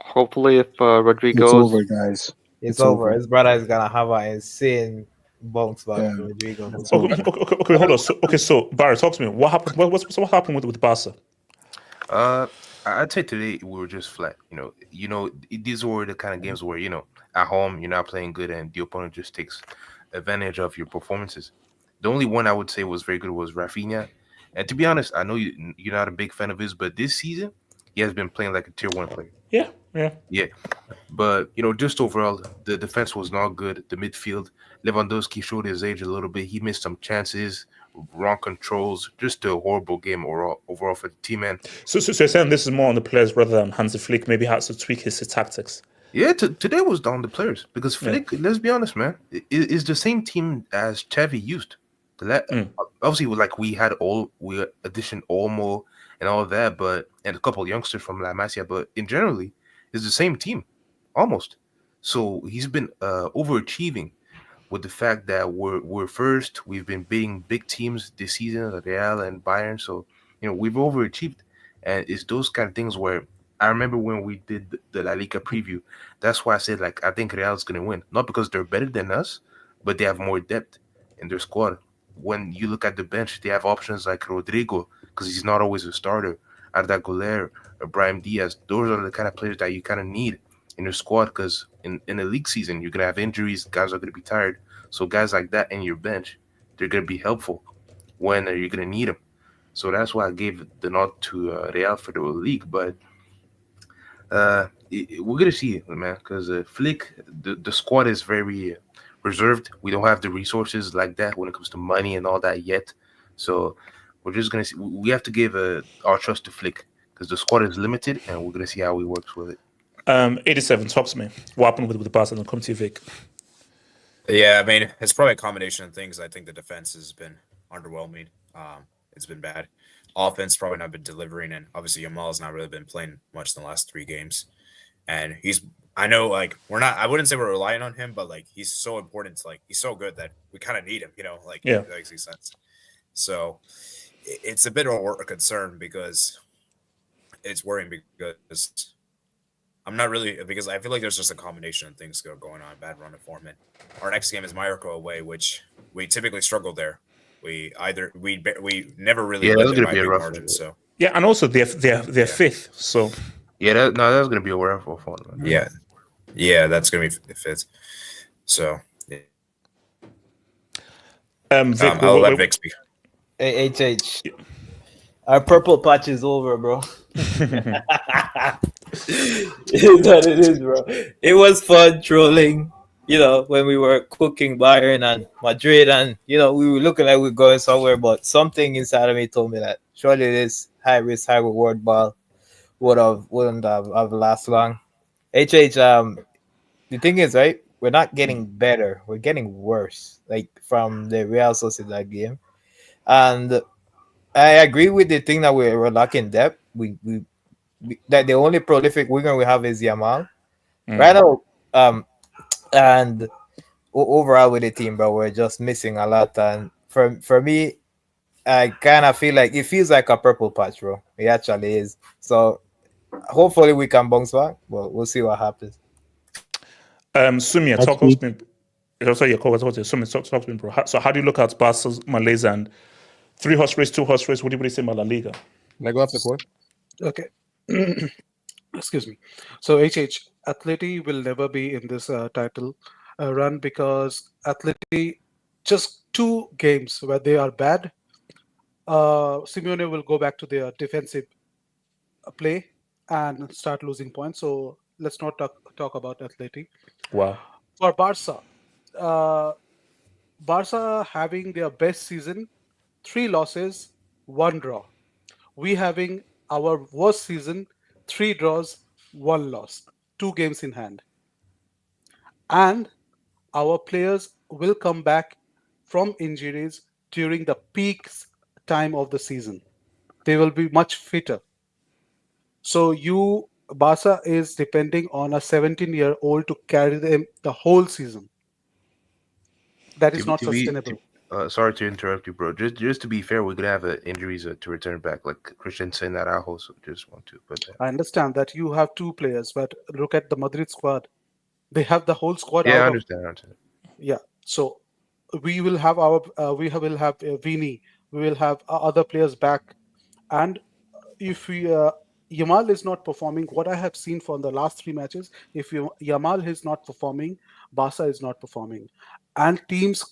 [SPEAKER 11] hopefully, if Rodrigo,
[SPEAKER 12] it's over, guys.
[SPEAKER 7] It's over. His brother is gonna have an insane bounce back. Rodrigo.
[SPEAKER 1] Okay, hold on. So Barry, talk to me. What happened? What happened with Barca?
[SPEAKER 9] I'd say today we were just flat. These were the kind of games where at home you're not playing good and the opponent just takes advantage of your performances. The only one I would say was very good was Rafinha, and to be honest, I know you're not a big fan of his, but this season he has been playing like a tier 1 player. Yeah. But just overall, the defense was not good. The midfield, Lewandowski showed his age a little bit. He missed some chances, wrong controls. Just a horrible game overall for the team, man.
[SPEAKER 1] So you're saying this is more on the players rather than Hansi Flick maybe has to tweak his tactics?
[SPEAKER 9] Yeah, today was down the players because Flick, let's be honest, man, is the same team as Xavi used. Obviously, we had addition Olmo and all of that, and a couple of youngsters from La Masia, but in generally, it's the same team, almost. So he's been overachieving with the fact that we're first. We've been beating big teams this season, Real and Bayern. So we've overachieved, and it's those kind of things where I remember when we did the La Liga preview. That's why I said I think Real is going to win, not because they're better than us, but they have more depth in their squad. When you look at the bench, they have options like Rodrigo because he's not always a starter. Arda Güler or Brahim Diaz. Those are the kind of players that you kind of need in your squad because in the league season, you're going to have injuries. Guys are going to be tired. So guys like that in your bench, they're going to be helpful when you're going to need them. So that's why I gave the nod to Real for the league. But we're going to see it, man, because Flick, the squad is very reserved. We don't have the resources like that when it comes to money and all that yet. So we're just going to see. We have to give our trust to Flick because the squad is limited and we're going to see how he works with it.
[SPEAKER 1] 87 tops me. What happened with the Barca and come to you, Vic?
[SPEAKER 13] Yeah, I mean, it's probably a combination of things. I think the defense has been underwhelming. It's been bad. Offense probably not been delivering, and obviously Yamal's not really been playing much in the last 3 games. And I know, I wouldn't say we're relying on him, but he's so important. He's so good that we kind of need him. That makes sense. So it's a bit of a concern because it's worrying because I'm not really, because I feel like there's just a combination of things going on. Bad run of form. And our next game is Mallorca away, which we typically struggle there. We never really
[SPEAKER 9] that's going to be a rough
[SPEAKER 13] margin. So
[SPEAKER 1] and also they're fifth. So
[SPEAKER 9] that's going to be a rough one.
[SPEAKER 13] Yeah, that's going to be fifth. So
[SPEAKER 1] Vic,
[SPEAKER 13] I'll let Vic speak.
[SPEAKER 7] Hey, HH. Our purple patch is over, bro. It is what it is, bro. It was fun trolling, when we were cooking Bayern and Madrid, and we were looking like we were going somewhere, but something inside of me told me that surely this high risk, high reward ball wouldn't have last long. HH, the thing is, right, we're not getting better, we're getting worse, like from the Real Sociedad game. And I agree with the thing that we're lacking depth. We that the only prolific winger we have is Yamal. Right now, and overall with the team, bro, we're just missing a lot. And for me, I kind of feel like it feels like a purple patch, bro. It actually is. So hopefully we can bounce back. Well, we'll see what happens.
[SPEAKER 1] Sumia, talk to me. Sumia, talk to me, bro. So how do you look at Barca's Malaise and 3 horse race, 2 horse race? What do you say about La Liga?
[SPEAKER 10] Can I go after Koi?
[SPEAKER 14] Okay. Excuse me. So HH, Atleti will never be in this title run because Atleti, just 2 games where they are bad, Simeone will go back to their defensive play and start losing points. So let's not talk about Atleti.
[SPEAKER 1] Wow.
[SPEAKER 14] For Barca, Barca having their best season, 3 losses, 1 draw. We having our worst season, 3 draws, 1 loss, 2 games in hand. And our players will come back from injuries during the peak time of the season. They will be much fitter. So Barca is depending on a 17-year-old to carry them the whole season. That is not sustainable.
[SPEAKER 9] Sorry to interrupt you, bro. Just to be fair, we're gonna have injuries to return back, like Christensen that I also just want to. But
[SPEAKER 14] I understand that you have 2 players, but look at the Madrid squad. They have the whole squad.
[SPEAKER 9] Yeah, I understand.
[SPEAKER 14] Yeah, so we will have Vini. We will have other players back, and if Yamal is not performing, what I have seen from the last 3 matches, if Yamal is not performing, Barca is not performing, and teams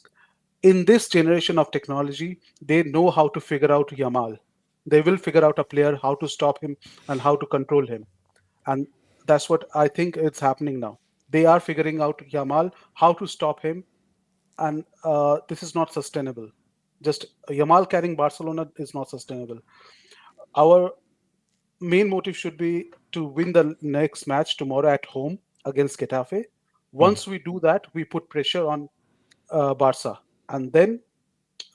[SPEAKER 14] in this generation of technology, they know how to figure out Yamal. They will figure out a player, how to stop him and how to control him. And that's what I think is happening now. They are figuring out Yamal, how to stop him. And this is not sustainable. Just Yamal carrying Barcelona is not sustainable. Our main motive should be to win the next match tomorrow at home against Getafe. Once we do that, we put pressure on Barca. And then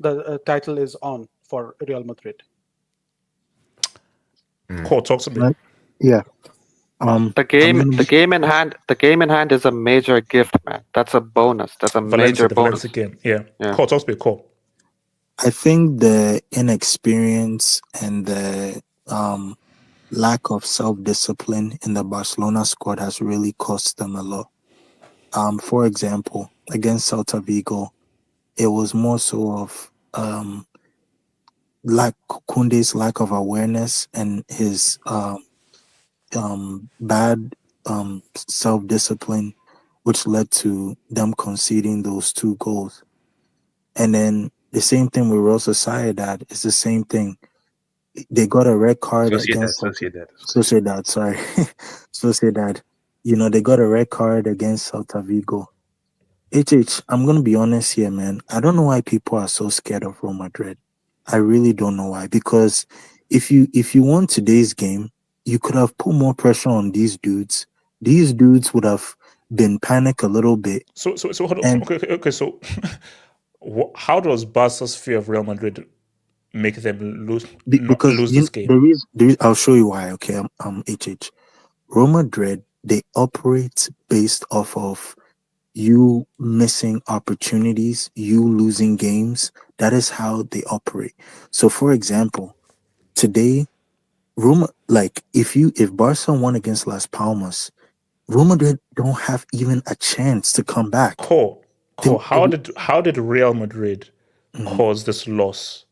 [SPEAKER 14] the title is on for Real Madrid.
[SPEAKER 1] Cool, talk to me.
[SPEAKER 11] Yeah. The game in hand is a major gift, man. That's a bonus. That's a major bonus.
[SPEAKER 1] Game. Yeah. Cool, talk to me. Cool.
[SPEAKER 12] I think the inexperience and the lack of self-discipline in the Barcelona squad has really cost them a lot. For example, against Celta Vigo, it was more so of Koundé's lack of awareness and his bad self-discipline, which led to them conceding those 2 goals. And then the same thing with Real Sociedad is the same thing. They got a red card against Sociedad. Sorry, Sociedad. They got a red card against Celta Vigo. I'm gonna be honest here, man. I don't know why people are so scared of Real Madrid. I really don't know why. Because if you won today's game, you could have put more pressure on these dudes. These dudes would have been panicked a little bit.
[SPEAKER 1] So hold on. Okay. So, how does Barca's fear of Real Madrid make them lose this game?
[SPEAKER 12] I'll show you why. Okay, HH. Real Madrid, they operate based off of you missing opportunities, you losing games. That is how they operate. So, for example, today, if Barca won against Las Palmas, Real Madrid don't have even a chance to come back.
[SPEAKER 1] Cool. How did Real Madrid cause this loss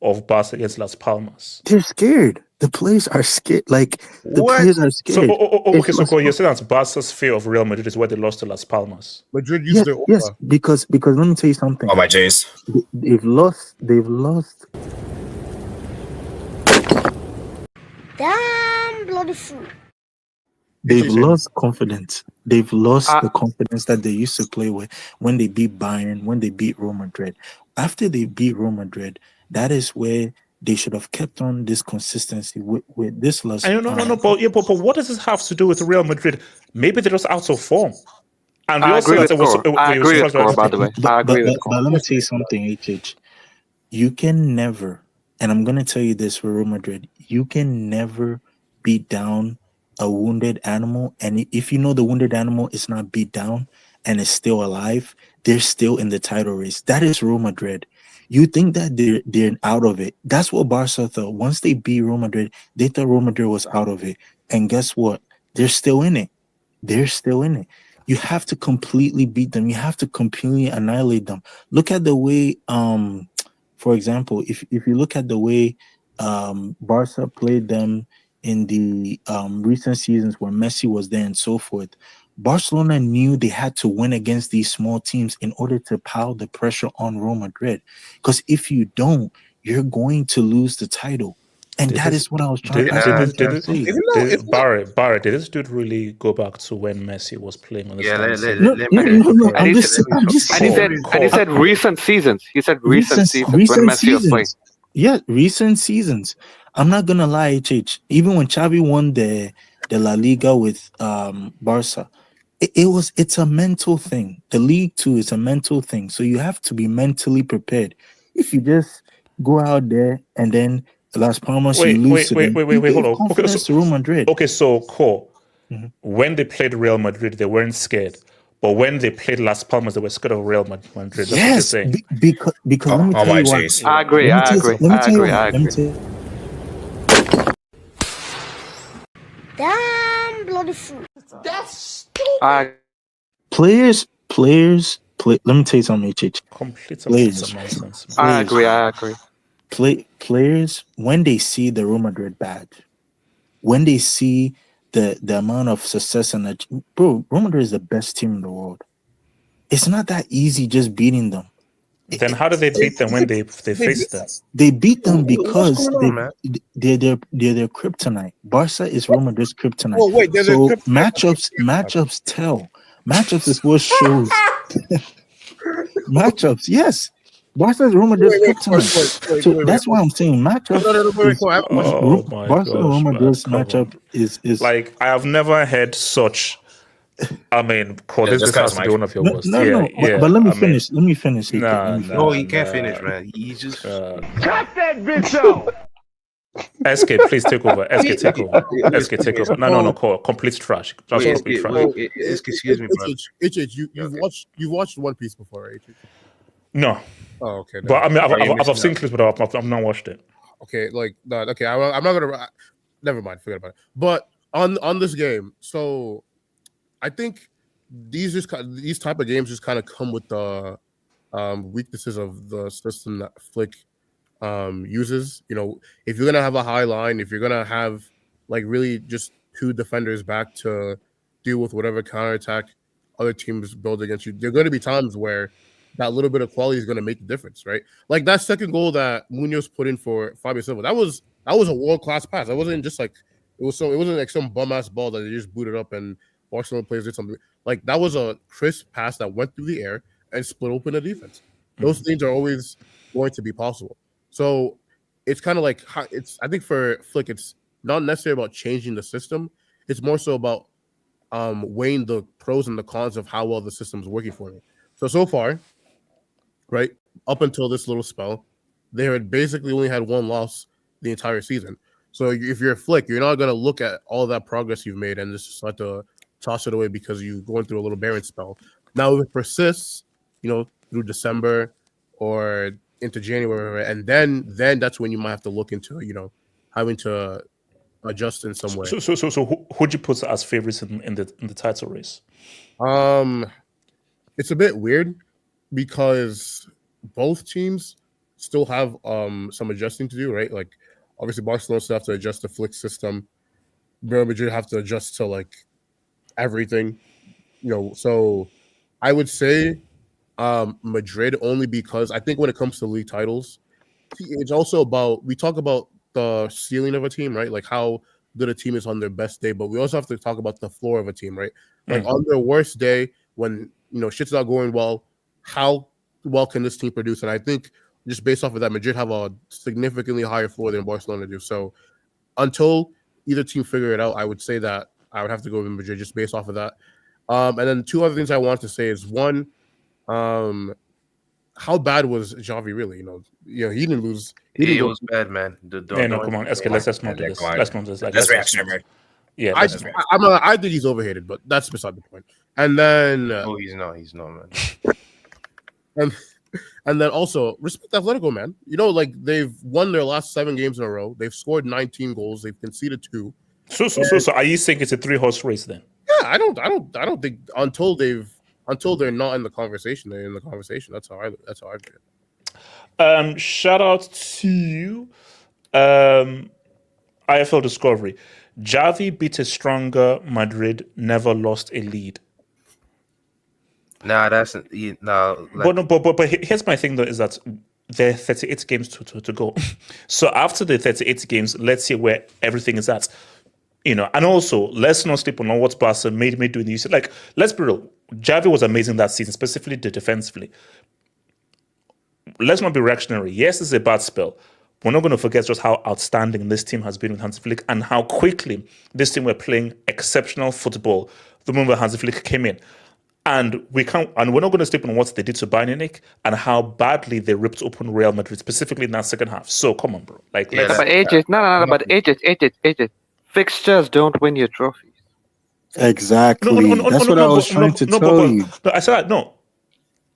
[SPEAKER 1] of Barca against Las Palmas?
[SPEAKER 12] They're scared. The players are scared. Like the
[SPEAKER 9] What?
[SPEAKER 12] players are
[SPEAKER 1] So,
[SPEAKER 12] scared.
[SPEAKER 1] okay, so Cole, you're saying that Barca's fear of Real Madrid is why they lost to Las Palmas.
[SPEAKER 10] Madrid used
[SPEAKER 12] Yes,
[SPEAKER 10] their
[SPEAKER 12] yes,
[SPEAKER 10] aura.
[SPEAKER 12] because let me tell you something.
[SPEAKER 13] Oh my Jays.
[SPEAKER 12] They've lost.
[SPEAKER 15] Damn bloody fool.
[SPEAKER 12] They've lost confidence. They've lost the confidence that they used to play with when they beat Bayern, when they beat Real Madrid. After they beat Real Madrid, that is where they should have kept on this consistency with this last.
[SPEAKER 1] I no, but what does this have to do with Real Madrid? Maybe they're just out of form. And we
[SPEAKER 11] I
[SPEAKER 1] also
[SPEAKER 11] agree with
[SPEAKER 1] it was,
[SPEAKER 11] Cole. I agree with Cole, by the way. I agree with Cole.
[SPEAKER 12] But let me tell you something, HH. You can never, and I'm going to tell you this for Real Madrid, you can never beat down a wounded animal. And if you know the wounded animal is not beat down and is still alive, they're still in the title race. That is Real Madrid. You think that they're out of it. That's what Barca thought. Once they beat Real Madrid, they thought Real Madrid was out of it. And guess what? They're still in it. They're still in it. You have to completely beat them. You have to completely annihilate them. Look at the way, for example, if you look at the way Barca played them in the recent seasons where Messi was there and so forth, Barcelona knew they had to win against these small teams in order to pile the pressure on Real Madrid. Because if you don't, you're going to lose the title. And that is what I was trying to say.
[SPEAKER 1] Barry, did this dude really go back to when Messi was playing on the
[SPEAKER 12] No, I'm just
[SPEAKER 11] And he said recent seasons. He said recent seasons when Messi was playing.
[SPEAKER 12] Yeah, recent seasons. I'm not gonna lie, HH. Even when Xavi won the La Liga with Barca, it's a mental thing. The league too is a mental thing. So you have to be mentally prepared. If you just go out there and then Las Palmas, you lose to them.
[SPEAKER 1] Wait, hold on.
[SPEAKER 12] Confidence to Real Madrid.
[SPEAKER 1] Okay, so Cole, when they played Real Madrid, they weren't scared. But when they played Las Palmas, they were scared of Real Madrid. That's what you're saying.
[SPEAKER 12] Because let me tell you why.
[SPEAKER 11] I agree. I agree.
[SPEAKER 15] Damn bloody fool. That's stupid.
[SPEAKER 12] Players. Let me tell you something, HH.
[SPEAKER 1] Complete
[SPEAKER 12] Players.
[SPEAKER 11] I agree.
[SPEAKER 12] Players, when they see the Real Madrid bad, when they see the amount of success and Real Madrid is the best team in the world. It's not that easy just beating them.
[SPEAKER 1] Then how do they beat them when they face them?
[SPEAKER 12] They beat them because they're their kryptonite. Barca is Real Madrid's kryptonite.
[SPEAKER 10] Oh, wait,
[SPEAKER 12] so matchups tell. Matchups is what shows. Matchups, yes. Barca is Real Madrid's kryptonite. So that's why I'm saying matchups. Barca Real Madrid's matchup is
[SPEAKER 1] like I have never heard such. I mean, Cole, this has to be one of your worst.
[SPEAKER 12] But let me finish. Let me finish.
[SPEAKER 9] No, he can't finish, man. He's just
[SPEAKER 16] cut that bitch off.
[SPEAKER 1] SK, please take over. SK, take over. SK, take over. No, Cole, complete trash. Just complete trash.
[SPEAKER 9] Excuse me, bro.
[SPEAKER 10] You've watched One Piece before, right?
[SPEAKER 1] No.
[SPEAKER 10] Oh, okay.
[SPEAKER 1] But I mean, I've seen clips, but I've not watched it.
[SPEAKER 10] Okay, I'm not gonna. Never mind. Forget about it. But on this game, so I think these type of games just kind of come with the weaknesses of the system that Flick uses. You know, if you're gonna have a high line, if you're gonna have like really just two defenders back to deal with whatever counterattack other teams build against you, there are going to be times where that little bit of quality is going to make the difference, right? Like that second goal that Munoz put in for Fabio Silva, that was a world-class pass. That wasn't just like it wasn't like some bum-ass ball that they just booted up and Barcelona players did something. Like that was a crisp pass that went through the air and split open the defense. Those things are always going to be possible. So it's kind of like I think for Flick, it's not necessarily about changing the system. It's more so about weighing the pros and the cons of how well the system's working for me. So far, right, up until this little spell, they had basically only had one loss the entire season. So if you're a Flick, you're not going to look at all that progress you've made and just start to toss it away because you're going through a little barren spell. Now, if it persists, through December or into January, and then that's when you might have to look into, having to adjust in some way.
[SPEAKER 1] So who'd you put as favorites in the title race?
[SPEAKER 10] It's a bit weird because both teams still have some adjusting to do, right? Like Obviously, Barcelona still have to adjust the Flick system. Real Madrid have to adjust to like everything, So I would say Madrid only because I think when it comes to league titles, it's also about we talk about the ceiling of a team, right? Like how good a team is on their best day, but we also have to talk about the floor of a team, right? Like on their worst day, when shit's not going well, how well can this team produce? And I think just based off of that, Madrid have a significantly higher floor than Barcelona do. So until either team figure it out, I would say that I would have to go with Madrid just based off of that. And then two other things I want to say is one, how bad was Xavi really? He didn't lose.
[SPEAKER 9] It was bad, man.
[SPEAKER 1] Come on. Let's not do this. Let's not do this.
[SPEAKER 13] That's reactionary.
[SPEAKER 1] Yeah,
[SPEAKER 10] I think he's overhated, but that's beside the point. And then
[SPEAKER 9] he's not, man.
[SPEAKER 10] and then also respect Atletico, man. Like they've won their last 7 games in a row. They've scored 19 goals. They've conceded 2.
[SPEAKER 1] So are you saying it's a 3-horse race then?
[SPEAKER 10] Yeah, I don't think until they're not in the conversation, they're in the conversation. That's how I view
[SPEAKER 1] it. Shout out to IFL Discovery. Xavi beat a stronger Madrid, never lost a lead.
[SPEAKER 9] Nah, that's
[SPEAKER 1] But here's my thing though, is that there are 38 games to go. So after the 38 games, let's see where everything is at. And also let's not sleep on what Barca made me do in the UCL. Like, let's be real. Xavi was amazing that season, specifically defensively. Let's not be reactionary. Yes, it's a bad spell. We're not going to forget just how outstanding this team has been with Hansi Flick and how quickly this team were playing exceptional football the moment Hansi Flick came in. And we're not going to sleep on what they did to Bayern Munich and how badly they ripped open Real Madrid, specifically in that second half. So come on, bro. Like,
[SPEAKER 11] but ages. Fixtures don't win you trophies.
[SPEAKER 12] Exactly. That's what I was trying to tell you.
[SPEAKER 1] No, I said no.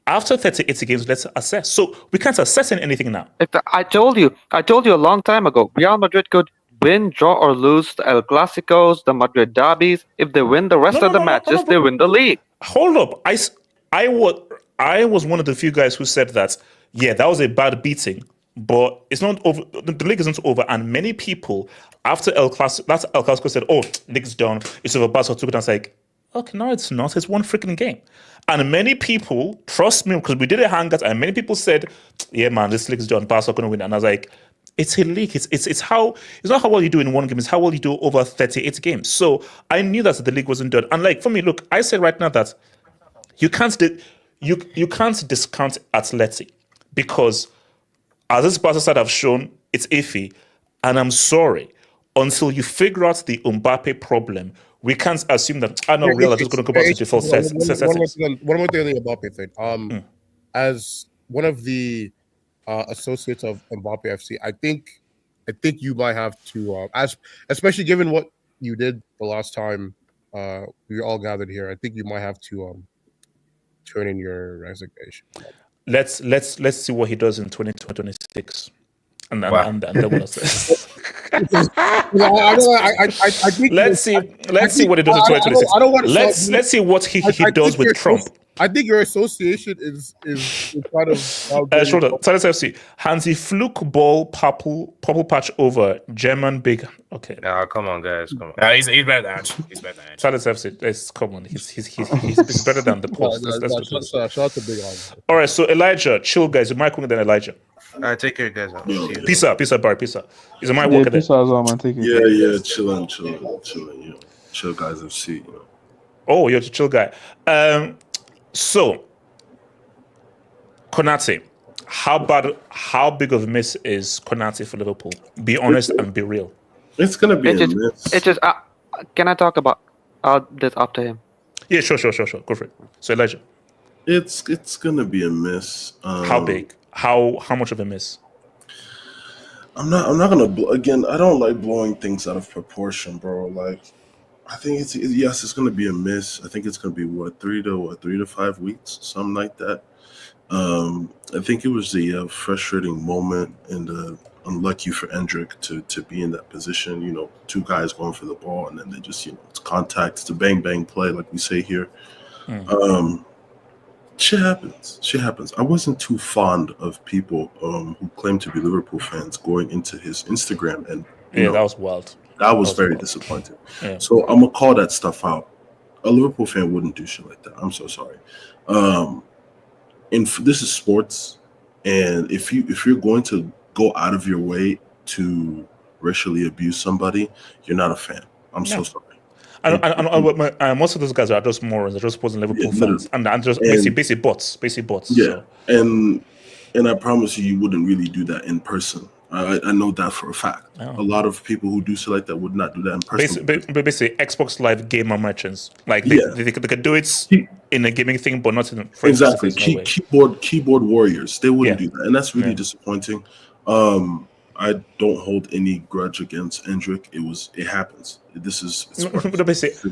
[SPEAKER 1] After 38 games, let's assess. So we can't assess anything now.
[SPEAKER 11] I told you a long time ago. Real Madrid could win, draw, or lose the El Clásicos, the Madrid derbies. If they win the rest of the matches, they win the league.
[SPEAKER 1] Hold up. I was one of the few guys who said that, yeah, that was a bad beating, but it's not over. The league isn't over. And many people, after El Clásico said, oh, league's done. It's over. Barca took it. And I was like, okay, no, it's not. It's one freaking game. And many people, trust me, because we did a hangout, and many people said, yeah, man, this league's done. Barca going to win. And I was like, it's a league. It's not how well you do in one game. It's how well you do over 38 games. So I knew that the league wasn't done. And like for me, look, I say right now that you can't discount Atleti because as this Barca side have shown, it's iffy. And I'm sorry, until you figure out the Mbappe problem, we can't assume that Real are just going to go back to default settings.
[SPEAKER 10] One more thing on the Mbappe thing. As one of the associates of Mbappe FC, I think you might have to, especially given what you did the last time we all gathered here, I think you might have to turn in your resignation.
[SPEAKER 1] Let's see what he does in 2026, and then we'll assess. Let's see what he does in 2026. Let's see what he does with Trump.
[SPEAKER 10] I think your association is kind of
[SPEAKER 1] Schroeder, Silence FC. Hansi Fluke ball purple patch over German big. Okay.
[SPEAKER 9] Nah, come on, guys, come on.
[SPEAKER 13] No, he's better than Ange. He's better than Ange.
[SPEAKER 1] Silence FC. Come on, he's better than the post.
[SPEAKER 10] Shout out to Big Ange.
[SPEAKER 1] All right, so Elijah, chill, guys. Your mic working than Elijah.
[SPEAKER 9] All right, take care, guys.
[SPEAKER 1] Peace out, Barry. Peace out. Is the mic working?
[SPEAKER 17] Peace out, man. Take it.
[SPEAKER 18] Yeah, chilling. Chill guys FC.
[SPEAKER 1] Oh, you're a chill guy. So, Konate, how big of a miss is Konate for Liverpool? Be honest and be real.
[SPEAKER 18] It's gonna be a miss.
[SPEAKER 11] It's just. Can I talk about this after him?
[SPEAKER 1] Yeah, sure. Go for it. So, Elijah,
[SPEAKER 18] it's gonna be a miss.
[SPEAKER 1] How big? How much of a miss?
[SPEAKER 18] I'm not gonna again. I don't like blowing things out of proportion, bro. Like, I think it's going to be a miss. I think it's going to be 3 to 5 weeks, something like that. I think it was the frustrating moment and unlucky for Endrick to be in that position. 2 guys going for the ball and then they just it's contact, it's a bang play like we say here. Shit happens. Shit happens. I wasn't too fond of people who claim to be Liverpool fans going into his Instagram, and you know,
[SPEAKER 1] that was wild.
[SPEAKER 18] that was very
[SPEAKER 1] wild.
[SPEAKER 18] disappointing.
[SPEAKER 1] Yeah.
[SPEAKER 18] So I'm gonna call that stuff out. A Liverpool fan wouldn't do shit like that. I'm so sorry. And this is sports, and if you're going to go out of your way to racially abuse somebody, you're not a fan. I'm so sorry.
[SPEAKER 1] And most of those guys are just morons. They're just supposing Liverpool fans, and just basically bots.
[SPEAKER 18] Yeah, so. And I promise you wouldn't really do that in person. I know that for a fact.
[SPEAKER 1] Oh.
[SPEAKER 18] A lot of people who do shit like that would not do that in person.
[SPEAKER 1] Basically, Xbox Live gamer merchants, like they could do it in a gaming thing, but not in
[SPEAKER 18] exactly. Keyboard warriors, they wouldn't do that, and that's really disappointing. I don't hold any grudge against Endrick. It happens. It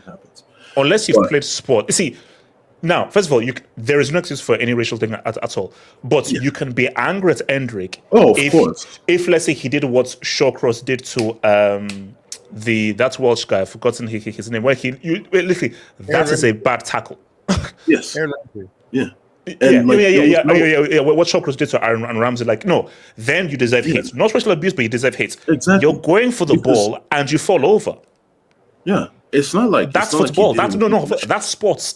[SPEAKER 18] happens.
[SPEAKER 1] Unless you've played sport. You see, now, first of all, there is no excuse for any racial thing at all. But you can be angry at Endrick.
[SPEAKER 18] Oh, of course.
[SPEAKER 1] If let's say he did what Shawcross did to that Welsh guy, I've forgotten his name, where literally that is a bad tackle.
[SPEAKER 18] Yes. Yeah.
[SPEAKER 1] What Shawcross did to Aaron Ramsey, then you deserve hate. Not racial abuse, but you deserve hate.
[SPEAKER 18] Exactly.
[SPEAKER 1] You're going for the ball and you fall over.
[SPEAKER 18] Yeah, it's not like
[SPEAKER 1] that's football. That's sports.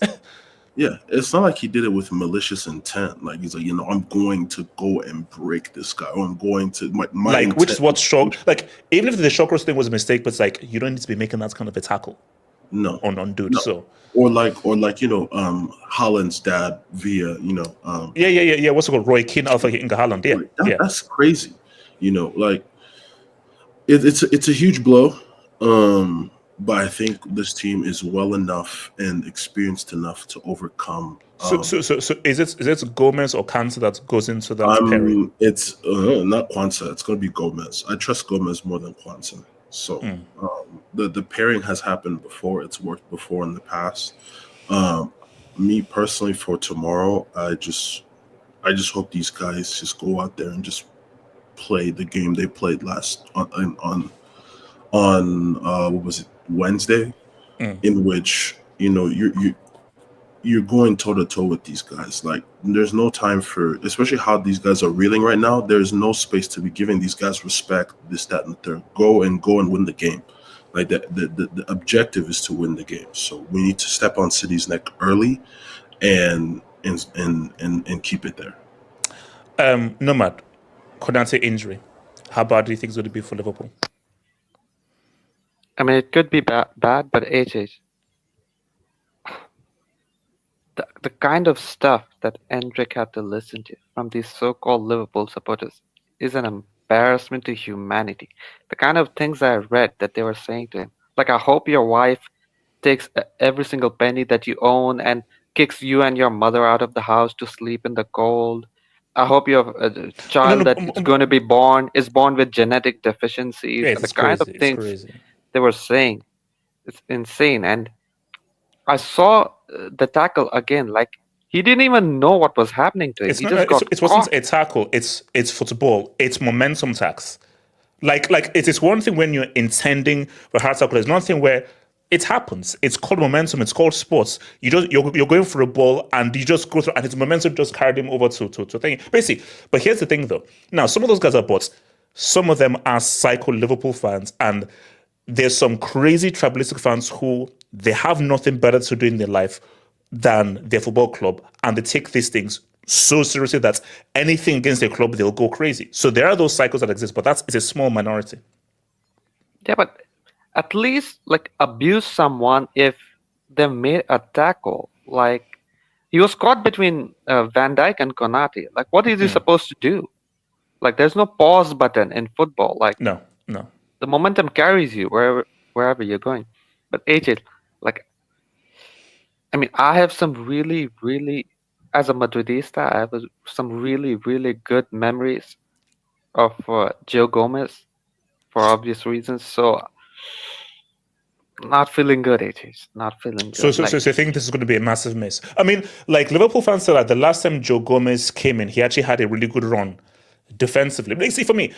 [SPEAKER 18] Yeah, it's not like he did it with malicious intent. Like he's like, I'm going to go and break this guy, or I'm going to my
[SPEAKER 1] which is what shock. Like even if the Shawcross thing was a mistake, but it's like you don't need to be making that kind of a tackle.
[SPEAKER 18] No,
[SPEAKER 1] on dude.
[SPEAKER 18] No.
[SPEAKER 1] So
[SPEAKER 18] or Haaland's dad via
[SPEAKER 1] what's it called, Roy Keane Alpha hitting Haaland.
[SPEAKER 18] That's crazy. It's a huge blow. But I think this team is well enough and experienced enough to overcome.
[SPEAKER 1] So is it Gomez or Kante that goes into that pairing?
[SPEAKER 18] It's not Kwanzaa. It's going to be Gomez. I trust Gomez more than Kwanzaa. So the pairing has happened before. It's worked before in the past. Me personally, for tomorrow, I just hope these guys just go out there and just play the game they played last on what was it, Wednesday, in which you're going toe to toe with these guys. Like there's no time for, especially how these guys are reeling right now. There's no space to be giving these guys respect, this, that, and the third. Go and win the game. Like the objective is to win the game. So we need to step on City's neck early, and keep it there.
[SPEAKER 1] Nomad, Konate injury. How bad do you think it's going to be for Liverpool?
[SPEAKER 11] I mean, it could be bad, but AJ, the kind of stuff that Endrick had to listen to from these so-called Liverpool supporters is an embarrassment to humanity. The kind of things I read that they were saying to him, like, I hope your wife takes every single penny that you own and kicks you and your mother out of the house to sleep in the cold. I hope your child that's going to be born is born with genetic deficiencies.
[SPEAKER 1] Yeah,
[SPEAKER 11] the kind of things they were saying, it's insane. And I saw the tackle again. Like he didn't even know what was happening to him.
[SPEAKER 1] It wasn't a tackle. It's football. It's momentum tax. Like it is one thing when you're intending for hard tackle. It's another thing where it happens. It's called momentum. It's called sports. You're going for a ball and you just go through, and its momentum just carried him over to thing. Basically, but here's the thing though. Now some of those guys are bots. Some of them are psycho Liverpool fans, and there's some crazy tribalistic fans who they have nothing better to do in their life than their football club, and they take these things so seriously that anything against their club, they'll go crazy. So there are those cycles that exist, but it's a small minority.
[SPEAKER 11] Yeah, but at least abuse someone if they made a tackle. Like he was caught between Van Dijk and Konate. Like what is he supposed to do? Like there's no pause button in football. Like
[SPEAKER 1] no.
[SPEAKER 11] The momentum carries you wherever you're going. But AJ, I have some really, really, as a Madridista, I have some really, really good memories of Joe Gomez for obvious reasons. So, not feeling good, AJ. Not feeling good.
[SPEAKER 1] So you think this is going to be a massive miss? I mean, Liverpool fans said that the last time Joe Gomez came in, he actually had a really good run defensively. See, for me,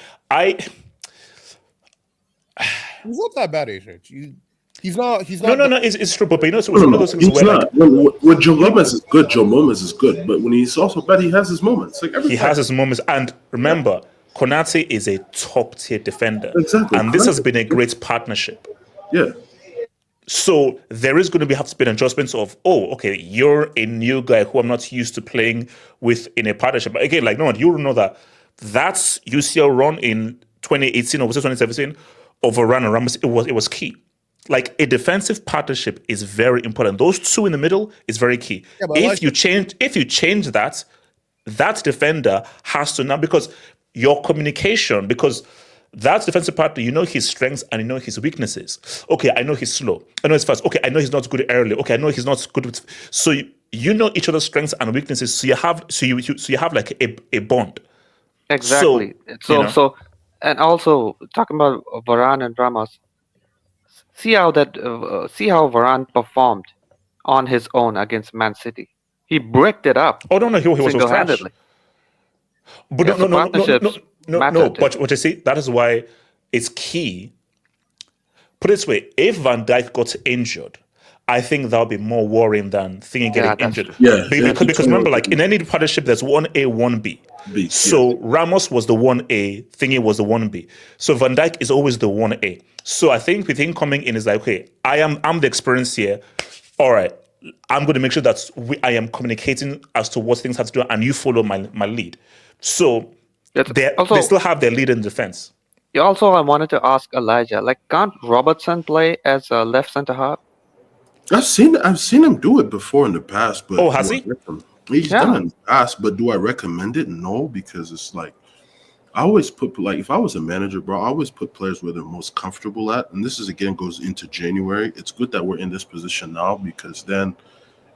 [SPEAKER 10] He's not that bad, AJ. He's not.
[SPEAKER 1] No. It's true, but you know, it's
[SPEAKER 18] No,
[SPEAKER 1] one of
[SPEAKER 18] no,
[SPEAKER 1] those things
[SPEAKER 18] he's
[SPEAKER 1] where
[SPEAKER 18] not. When Joe Gomez is good, Joe Gomez is good. But when he's also bad, he has his moments. Like every
[SPEAKER 1] he
[SPEAKER 18] time.
[SPEAKER 1] has his moments. And remember, Konate is a top tier defender,
[SPEAKER 18] Exactly.
[SPEAKER 1] and this has
[SPEAKER 18] Konate.
[SPEAKER 1] been a great partnership.
[SPEAKER 18] Yeah.
[SPEAKER 1] So there is going to have to be adjustments of, oh, okay, you're a new guy who I'm not used to playing with in a partnership. But again, like, no, you know that's UCL run in 2018 or was it 2017 of Varane and Ramos. It was key. Like a defensive partnership is very important. Those two in the middle is very key.
[SPEAKER 10] Yeah, but
[SPEAKER 1] If you change that defender has to now, because your communication, because that's defensive partner, you know his strengths and you know his weaknesses. Okay, I know he's slow. I know he's fast. Okay, I know he's not good early. Okay, I know he's not good with. So you know each other's strengths and weaknesses. So you have like a bond.
[SPEAKER 11] Exactly. So, and also talking about Varane and Ramos. See how Varane performed on his own against Man City. He bricked it up.
[SPEAKER 1] Oh no, he was trash.
[SPEAKER 11] Single-handedly.
[SPEAKER 1] But
[SPEAKER 11] Yeah,
[SPEAKER 1] no. But what you see, that is why it's key. Put it this way: if Van Dijk got injured, I think that would be more worrying than thinking getting injured.
[SPEAKER 18] Yeah,
[SPEAKER 1] because remember, like in any partnership, there's 1A, 1B. So Ramos was the 1A, Thingy was the 1B. So Van Dijk is always the 1A. So I think with him coming in is like, okay, I'm the experience here. All right, I'm going to make sure that I am communicating as to what things have to do, and you follow my lead. So they still have their lead in defense.
[SPEAKER 11] Also, I wanted to ask Elijah, like, can't Robertson play as a left center half?
[SPEAKER 18] I've seen him do it before in the past, but
[SPEAKER 1] has he?
[SPEAKER 18] He's done it in the past, but do I recommend it? No, because it's like I always put, like, if I was a manager, bro, I always put players where they're most comfortable at. And this is again goes into January. It's good that we're in this position now because then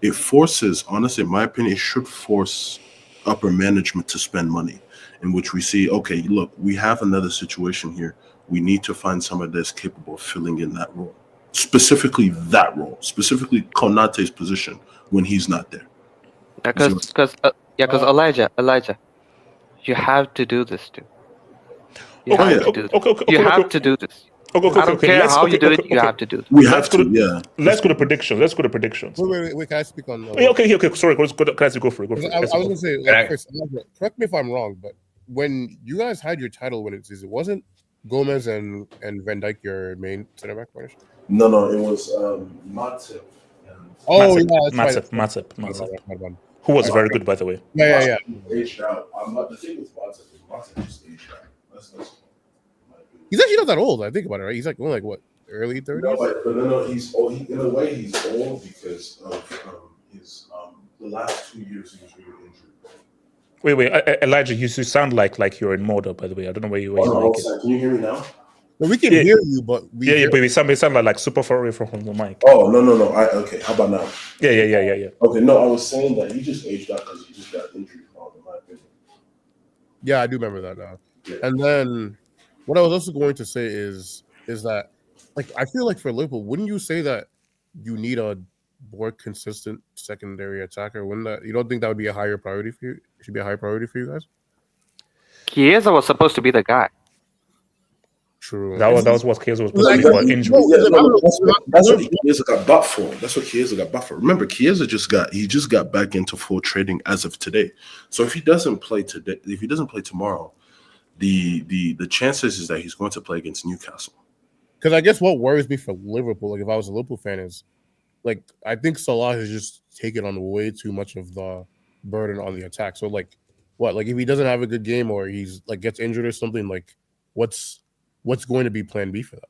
[SPEAKER 18] it forces, honestly, in my opinion, it should force upper management to spend money. In which we see, okay, look, we have another situation here. We need to find someone that's capable of filling in that role. Specifically Konate's position when he's not there.
[SPEAKER 11] Because Elijah, you have to do this too. You have to do this. I don't care how you do it. You have to do it.
[SPEAKER 1] Let's go to predictions.
[SPEAKER 10] Wait. Can I speak on?
[SPEAKER 1] Okay. Sorry, can I go for it?
[SPEAKER 10] I was going to say, like, first, correct me if I'm wrong, but when you guys had your title winning season, wasn't Gomez and Van Dijk your main center back partnership?
[SPEAKER 18] No, it was Matip.
[SPEAKER 1] Matip. Who was very good, by the way.
[SPEAKER 10] Yeah.
[SPEAKER 18] Aged out. The thing with Matip just aged out.
[SPEAKER 10] He's actually not that old. I think about it, right? He's like only what, early 30s?
[SPEAKER 18] No, he's old. In a way, he's old because of his the last 2 years he was really injured.
[SPEAKER 1] Wait, Elijah, you sound like you're in Moda, by the way. I don't know where you are.
[SPEAKER 18] Can you hear me now?
[SPEAKER 10] Well, we can hear you, but
[SPEAKER 1] but we sound like super far away from the mic.
[SPEAKER 18] Oh no. Okay, how about now?
[SPEAKER 1] Yeah.
[SPEAKER 18] Okay, no, I was saying that he just aged out because he just got injury prone, in my opinion.
[SPEAKER 10] Yeah, I do remember that now. Yeah. And then what I was also going to say is that, like, I feel like for Liverpool, wouldn't you say that you need a more consistent secondary attacker? Wouldn't that, you don't think that would be a higher priority for you? It should be a higher priority for you guys?
[SPEAKER 11] Chiesa was supposed to be the guy.
[SPEAKER 10] True.
[SPEAKER 1] That was what Chiesa was supposed to be for injury.
[SPEAKER 18] That's what Chiesa got bought for. Remember, Chiesa just got back into full trading as of today. So if he doesn't play today, if he doesn't play tomorrow, the chances is that he's going to play against Newcastle.
[SPEAKER 10] Because I guess what worries me for Liverpool, like if I was a Liverpool fan, is like I think Salah has just taken on way too much of the burden on the attack. So like what? Like if he doesn't have a good game or he's like gets injured or something, like what's going to be plan B for that?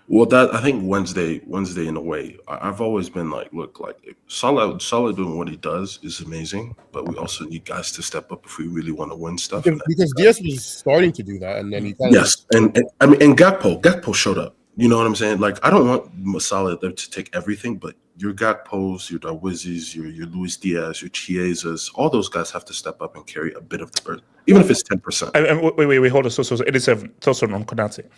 [SPEAKER 18] Well, that I think Wednesday in a way, I've always been like, look, like Salah doing what he does is amazing, but we also need guys to step up if we really want to win stuff.
[SPEAKER 10] Because Diaz was starting to do that, and then he kind
[SPEAKER 18] of and Gakpo showed up. You know what I'm saying? Like I don't want Salah to take everything, but your Gakpos, your Darwizis, your Luis Diaz, your Chiesas, all those guys have to step up and carry a bit of the burden, even if it's 10%.
[SPEAKER 1] Wait, hold on. So 87 thoughts on Konate.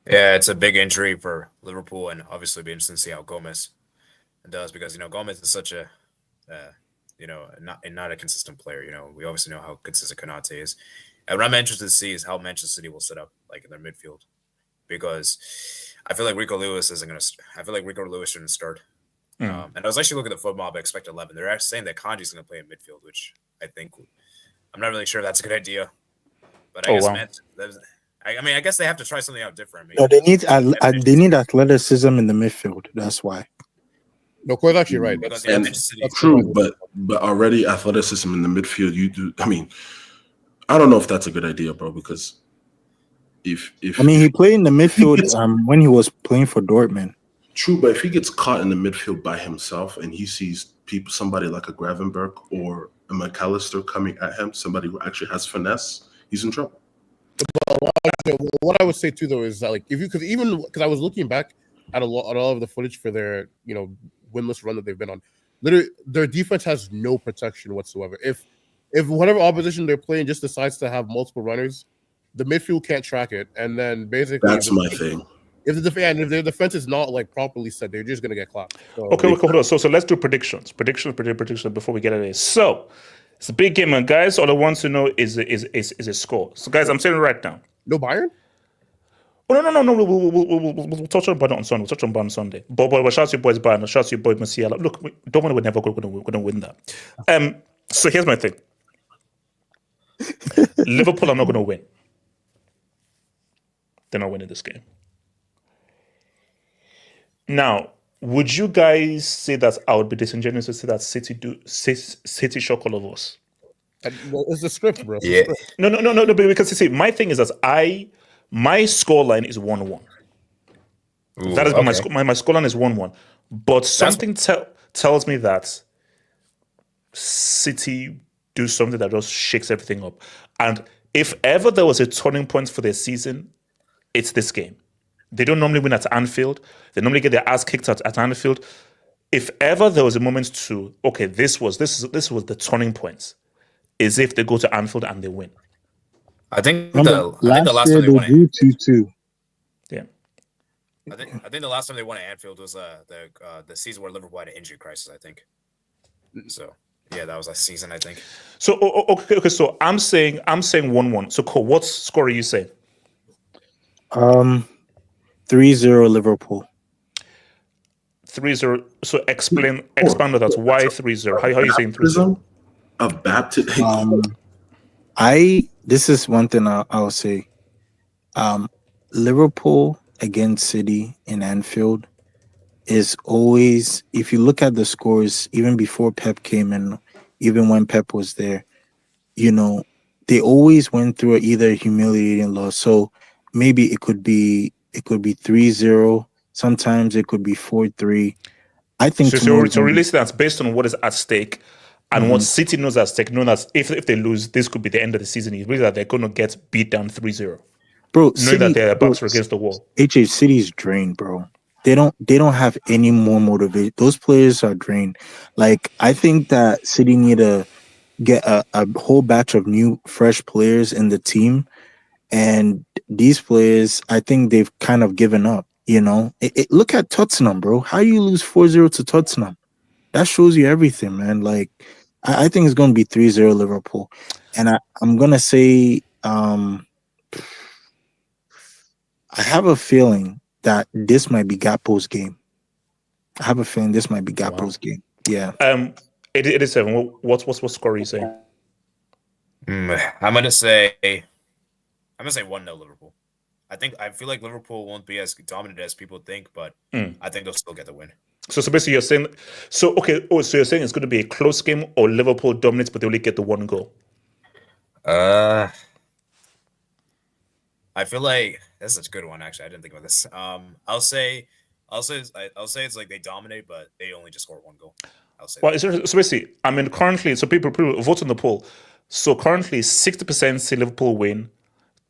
[SPEAKER 13] Yeah, it's a big injury for Liverpool, and obviously be interesting to see how Gomez does because Gomez is such a not a consistent player. We obviously know how consistent Konate is, and what I'm interested to see is how Manchester City will set up like in their midfield because I feel like Rico Lewis isn't going to. I feel like Rico Lewis shouldn't start. And I was actually looking at the foot mob. I expect 11. They're actually saying that Kanji's going to play in midfield, which I think I'm not really sure that's a good idea. But I guess, man, I mean, I guess they have to try something out different.
[SPEAKER 12] No, they need athleticism in the midfield. That's why.
[SPEAKER 10] No, Coy's actually right.
[SPEAKER 18] That's true, but already athleticism in the midfield. You do. I mean, I don't know if that's a good idea, bro. Because if
[SPEAKER 12] he played in the midfield when he was playing for Dortmund.
[SPEAKER 18] True, but if he gets caught in the midfield by himself and he sees somebody like a Gravenberg or a McAllister coming at him, somebody who actually has finesse, he's in trouble.
[SPEAKER 10] What I would say too, though, is that like because I was looking back at a lot of the footage for their winless run that they've been on, literally their defense has no protection whatsoever. If whatever opposition they're playing just decides to have multiple runners, the midfield can't track it, and then basically
[SPEAKER 18] that's my thing.
[SPEAKER 10] If their defense is not like properly set, they're just gonna get clapped. So,
[SPEAKER 1] okay, hold on. So let's do predictions before we get at it. So it's a big game, and guys, all I want to know is a score. So guys, I'm saying it right now.
[SPEAKER 10] No Bayern?
[SPEAKER 1] Oh no. We'll touch on Bayern on Sunday. We'll touch on Bayern on Sunday. But shout out to your boys Bayern. Shout out to your boy Musiala. Look, Dortmund were never going to win that. So here's my thing. Liverpool are not going to win. They're not winning this game. Now, would you guys say that I would be disingenuous to say that City shock all of us?
[SPEAKER 10] It's the script, bro.
[SPEAKER 1] Yeah. No. Because you see, my thing is that my scoreline is 1-1. That is my scoreline is 1-1. But something tells me that City do something that just shakes everything up. And if ever there was a turning point for their season, it's this game. They don't normally win at Anfield. They normally get their ass kicked at Anfield. If ever there was a moment to, okay, this was the turning point, is if they go to Anfield and they win.
[SPEAKER 13] I think the last time they won
[SPEAKER 12] it 2-2.
[SPEAKER 1] Yeah.
[SPEAKER 13] I think the last time they won at Anfield was the season where Liverpool had an injury crisis, I think. So yeah, that was last season, I think.
[SPEAKER 1] So okay. So I'm saying 1-1. So Cole, what score are you saying?
[SPEAKER 12] 3-0 Liverpool.
[SPEAKER 1] 3-0. So expand on that. Why 3-0? How are you saying 3-0?
[SPEAKER 18] Of baptism.
[SPEAKER 12] This is one thing I'll say. Liverpool against City in Anfield is always, if you look at the scores, even before Pep came in, even when Pep was there, they always went through either humiliating loss. So maybe it could be 3-0. Sometimes it could be 4-3. I think
[SPEAKER 1] so really that's based on what is at stake and what City knows at stake. Known as if they lose, this could be the end of the season. It's really that they're going to get beat down 3-0.
[SPEAKER 12] Bro,
[SPEAKER 1] knowing that their backs are against the wall.
[SPEAKER 12] City's drained, bro. They don't have any more motivation. Those players are drained. Like, I think that City need to get a whole batch of new, fresh players in the team. And these players, I think they've kind of given up, Look at Tottenham, bro. How you lose 4-0 to Tottenham? That shows you everything, man. Like, I think it's going to be 3-0 Liverpool. And I'm going to say I have a feeling that this might be Gakpo's game. I have a feeling this might be Gakpo's game. Yeah.
[SPEAKER 1] 87. What score are you saying?
[SPEAKER 13] I'm gonna say 1-0 Liverpool. I feel like Liverpool won't be as dominant as people think, but I think they'll still get the win.
[SPEAKER 1] So basically you're saying so you're saying it's going to be a close game or Liverpool dominates but they only get the one goal?
[SPEAKER 13] I feel like that's such a good one. Actually, I didn't think about this. I'll say it's like they dominate, but they only just score one goal. I'll say.
[SPEAKER 1] Well, so basically, I mean, currently, so people vote on the poll. So currently, 60% say Liverpool win,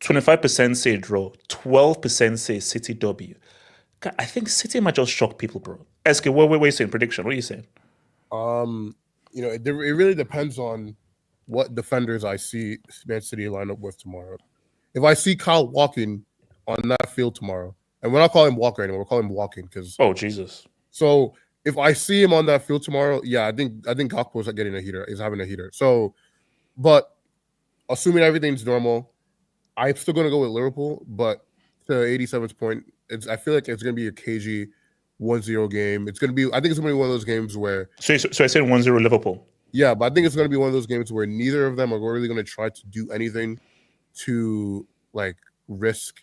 [SPEAKER 1] 25% say draw, 12% say City W. God, I think City might just shock people, bro. SK, what are you saying? Prediction? What are you saying?
[SPEAKER 10] It really depends on what defenders I see Man City line up with tomorrow. If I see Kyle walking on that field tomorrow, and we're not calling him Walker anymore, we're calling him walking because
[SPEAKER 1] Jesus.
[SPEAKER 10] So if I see him on that field tomorrow, yeah, I think Gakpo's getting a heater, is having a heater. So, but assuming everything's normal, I'm still gonna go with Liverpool, but to 87's point, I feel like it's going to be a cagey 1-0 game. I think it's going to be one of those games where.
[SPEAKER 1] So I said 1-0 Liverpool.
[SPEAKER 10] Yeah, but I think it's going to be one of those games where neither of them are really going to try to do anything to like risk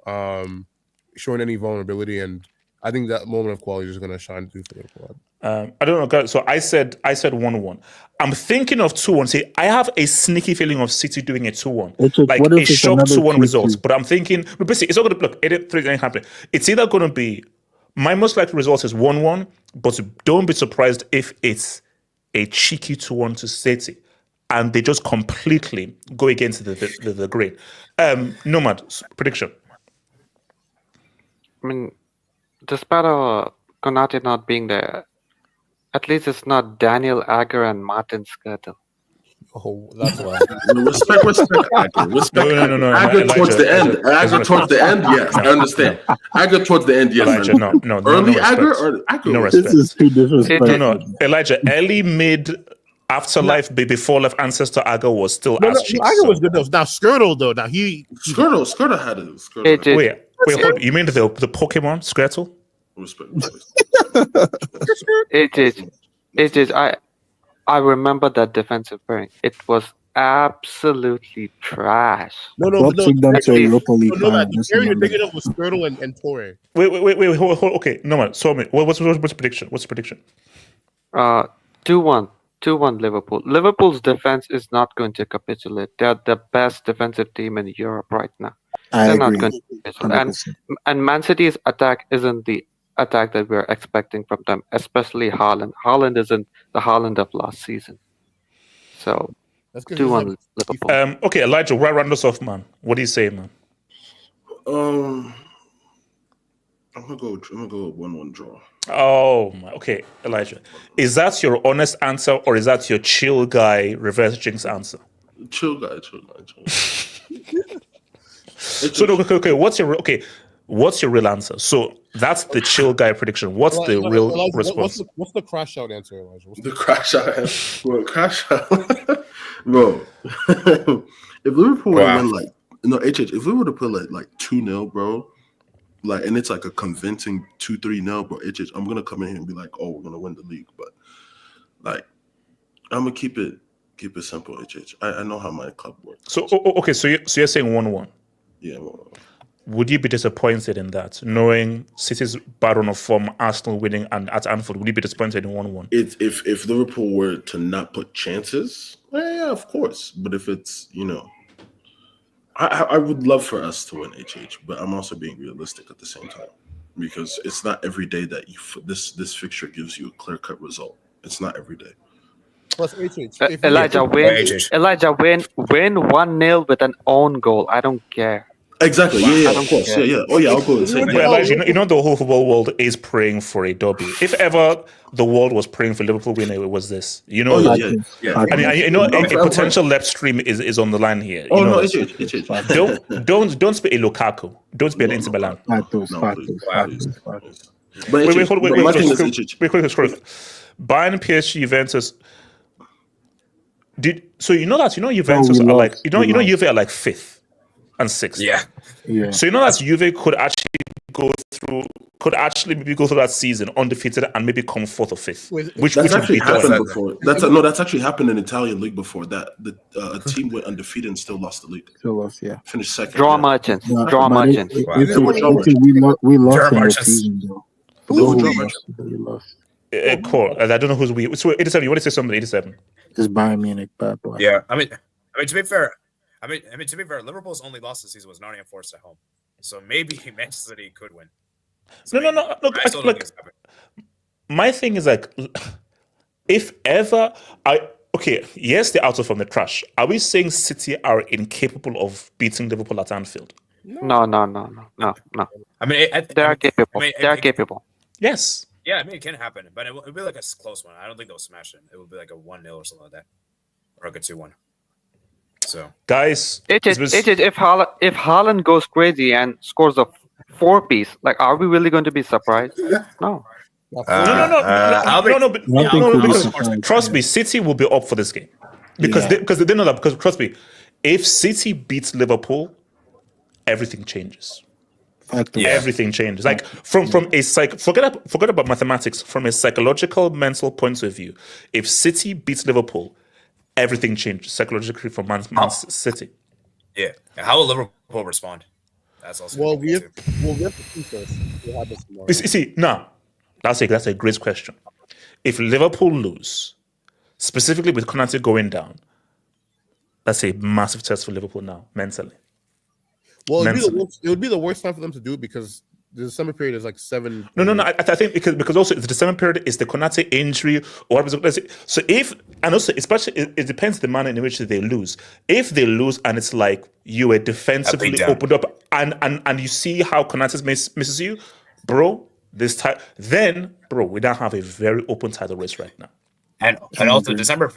[SPEAKER 10] showing any vulnerability, and I think that moment of quality is going to shine through for Liverpool.
[SPEAKER 1] I don't know, guys. So I said 1-1. I'm thinking of 2-1. See, I have a sneaky feeling of City doing a 2-1, like a shock 2-1 result. But I'm thinking, basically, it's not going to look. 83 ain't happening. It's either going to be my most likely result is 1-1, but don't be surprised if it's a cheeky 2-1 to City, and they just completely go against the grain. Nomad prediction.
[SPEAKER 11] I mean, despite Konate not being there, at least it's not Daniel Agger and Martin Skirtle.
[SPEAKER 10] Oh, that's why.
[SPEAKER 18] Respect.
[SPEAKER 1] No.
[SPEAKER 18] Agger towards the end. Agger towards the end. Yes, I understand. Agger towards the end. Yes.
[SPEAKER 1] Elijah, no.
[SPEAKER 18] Early Agger or Agger?
[SPEAKER 1] No respect.
[SPEAKER 12] This is too disrespectful.
[SPEAKER 1] No. Elijah, early, mid, afterlife, before life ancestor Agger was still ass cheeks.
[SPEAKER 10] Agger was good though. Now Skirtle though. Now
[SPEAKER 18] Skirtle had it.
[SPEAKER 1] Wait, hold. You mean the Pokemon Skirtle?
[SPEAKER 18] Respect.
[SPEAKER 11] It is. I remember that defensive pairing. It was absolutely trash.
[SPEAKER 10] No.
[SPEAKER 12] What took them to a Europa League final?
[SPEAKER 10] The pairing you're thinking of was Skirtle and Torre.
[SPEAKER 1] Wait, hold. Okay, no man. So what's the prediction? What's the prediction?
[SPEAKER 11] 2-1 Liverpool. Liverpool's defense is not going to capitulate. They're the best defensive team in Europe right now. They're not going to capitulate. And Man City's attack isn't the attack that we're expecting from them, especially Haaland. Haaland isn't the Haaland of last season. So 2-1 Liverpool.
[SPEAKER 1] Okay, Elijah, round us off, man. What do you say, man?
[SPEAKER 18] I'm gonna go 1-1 draw.
[SPEAKER 1] Oh my. Okay, Elijah, is that your honest answer or is that your chill guy reverse jinx answer?
[SPEAKER 18] Chill guy.
[SPEAKER 1] So okay, what's your real answer? So that's the chill guy prediction. What's the real
[SPEAKER 10] Elijah,
[SPEAKER 1] response?
[SPEAKER 10] What's the crash out answer, Elijah?
[SPEAKER 18] The crash out. Bro, crash out. Bro, if Liverpool were to win if we were to put like 2-0, bro, like, and it's like a convincing 2-3-0, bro, I'm gonna come in here and be like, oh, we're gonna win the league, but like, I'm gonna keep it simple, I know how my club works.
[SPEAKER 1] So okay, so you're saying 1-1.
[SPEAKER 18] Yeah. 1-1.
[SPEAKER 1] Would you be disappointed in that, knowing City's bad run of form, Arsenal winning, and at Anfield? Would you be disappointed in 1-1?
[SPEAKER 18] If Liverpool were to not put chances, yeah, of course. But if it's I would love for us to win, but I'm also being realistic at the same time, because it's not every day that this fixture gives you a clear-cut result. It's not every day.
[SPEAKER 10] Plus
[SPEAKER 11] Elijah, win 1-0 with an own goal. I don't care.
[SPEAKER 18] Exactly. Yeah, of course. Yeah. Oh, yeah, I'll go and say that.
[SPEAKER 1] Elijah, you know the whole football world is praying for a derby. If ever the world was praying for Liverpool winning, it was this. You know,
[SPEAKER 18] yeah.
[SPEAKER 1] I mean, you know, a potential left stream is on the line here.
[SPEAKER 18] Oh,
[SPEAKER 1] you know,
[SPEAKER 18] no, it's
[SPEAKER 1] don't be a Lukaku. Don't be an Inter Milan. Wait, quick. Bayern, PSG, Juventus. So you know Juventus are like Juve are like 5th and 6th.
[SPEAKER 13] Yeah.
[SPEAKER 1] So you know that Juve could actually maybe go through that season undefeated and maybe come 4th or 5th. Which
[SPEAKER 18] actually happened before. That's actually happened in Italian league before. That a team went undefeated and still lost the league. Finished second.
[SPEAKER 11] Draw merchants.
[SPEAKER 12] We lost in the season, though.
[SPEAKER 1] Cool. I don't know who's we. So 87. You want to say something? 87.
[SPEAKER 12] It's Bayern Munich, bad boy.
[SPEAKER 13] Yeah, I mean, to be fair, Liverpool's only loss this season was Nottingham Forest at home, so maybe Manchester City could win. So
[SPEAKER 1] No. My thing is like, if ever yes, they're out from the trash. Are we saying City are incapable of beating Liverpool at Anfield?
[SPEAKER 11] No.
[SPEAKER 13] I mean,
[SPEAKER 11] they are capable. They are capable.
[SPEAKER 1] Yes.
[SPEAKER 13] Yeah, I mean, it can happen, but it'll be like a close one. I don't think they'll smash it. It will be like a 1-0 or something like that, or like a 2-1. So,
[SPEAKER 1] guys,
[SPEAKER 11] if Haaland goes crazy and scores a 4-piece, like, are we really going to be surprised? No.
[SPEAKER 1] Trust me, City will be up for this game because they know that. Because trust me, if City beats Liverpool, everything changes. Everything changes. Like from a forget about mathematics. From a psychological, mental point of view, if City beats Liverpool, everything changes psychologically for Man City.
[SPEAKER 13] Yeah. How will Liverpool respond? That's also
[SPEAKER 10] we have to see first. We'll have this tomorrow.
[SPEAKER 1] You see, no, that's a great question. If Liverpool lose, specifically with Konate going down, that's a massive test for Liverpool now mentally.
[SPEAKER 10] Well, it would be the worst time for them to do it because the December period is like 7.
[SPEAKER 1] No. I think because also the December period is the Konate injury or so especially it depends the manner in which they lose. If they lose and it's like you were defensively opened up and you see how Konate misses you, bro, we now have a very open title race right now.
[SPEAKER 13] And also December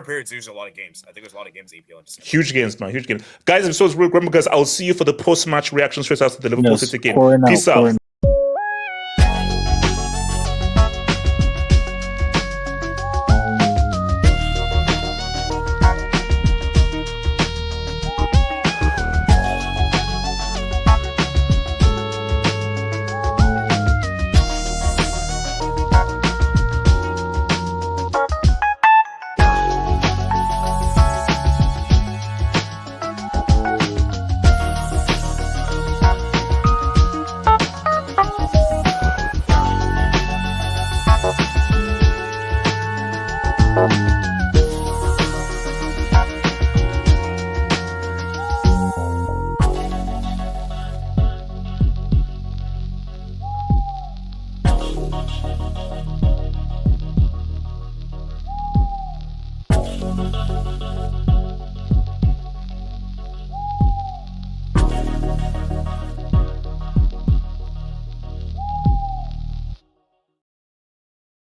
[SPEAKER 13] period is usually a lot of games. I think there's a lot of games EPL in December.
[SPEAKER 1] Huge games, man. Huge games. Guys, I'm so remember, guys, I'll see you for the post-match reaction straight after the Liverpool City game. Peace out.
[SPEAKER 5] Bye.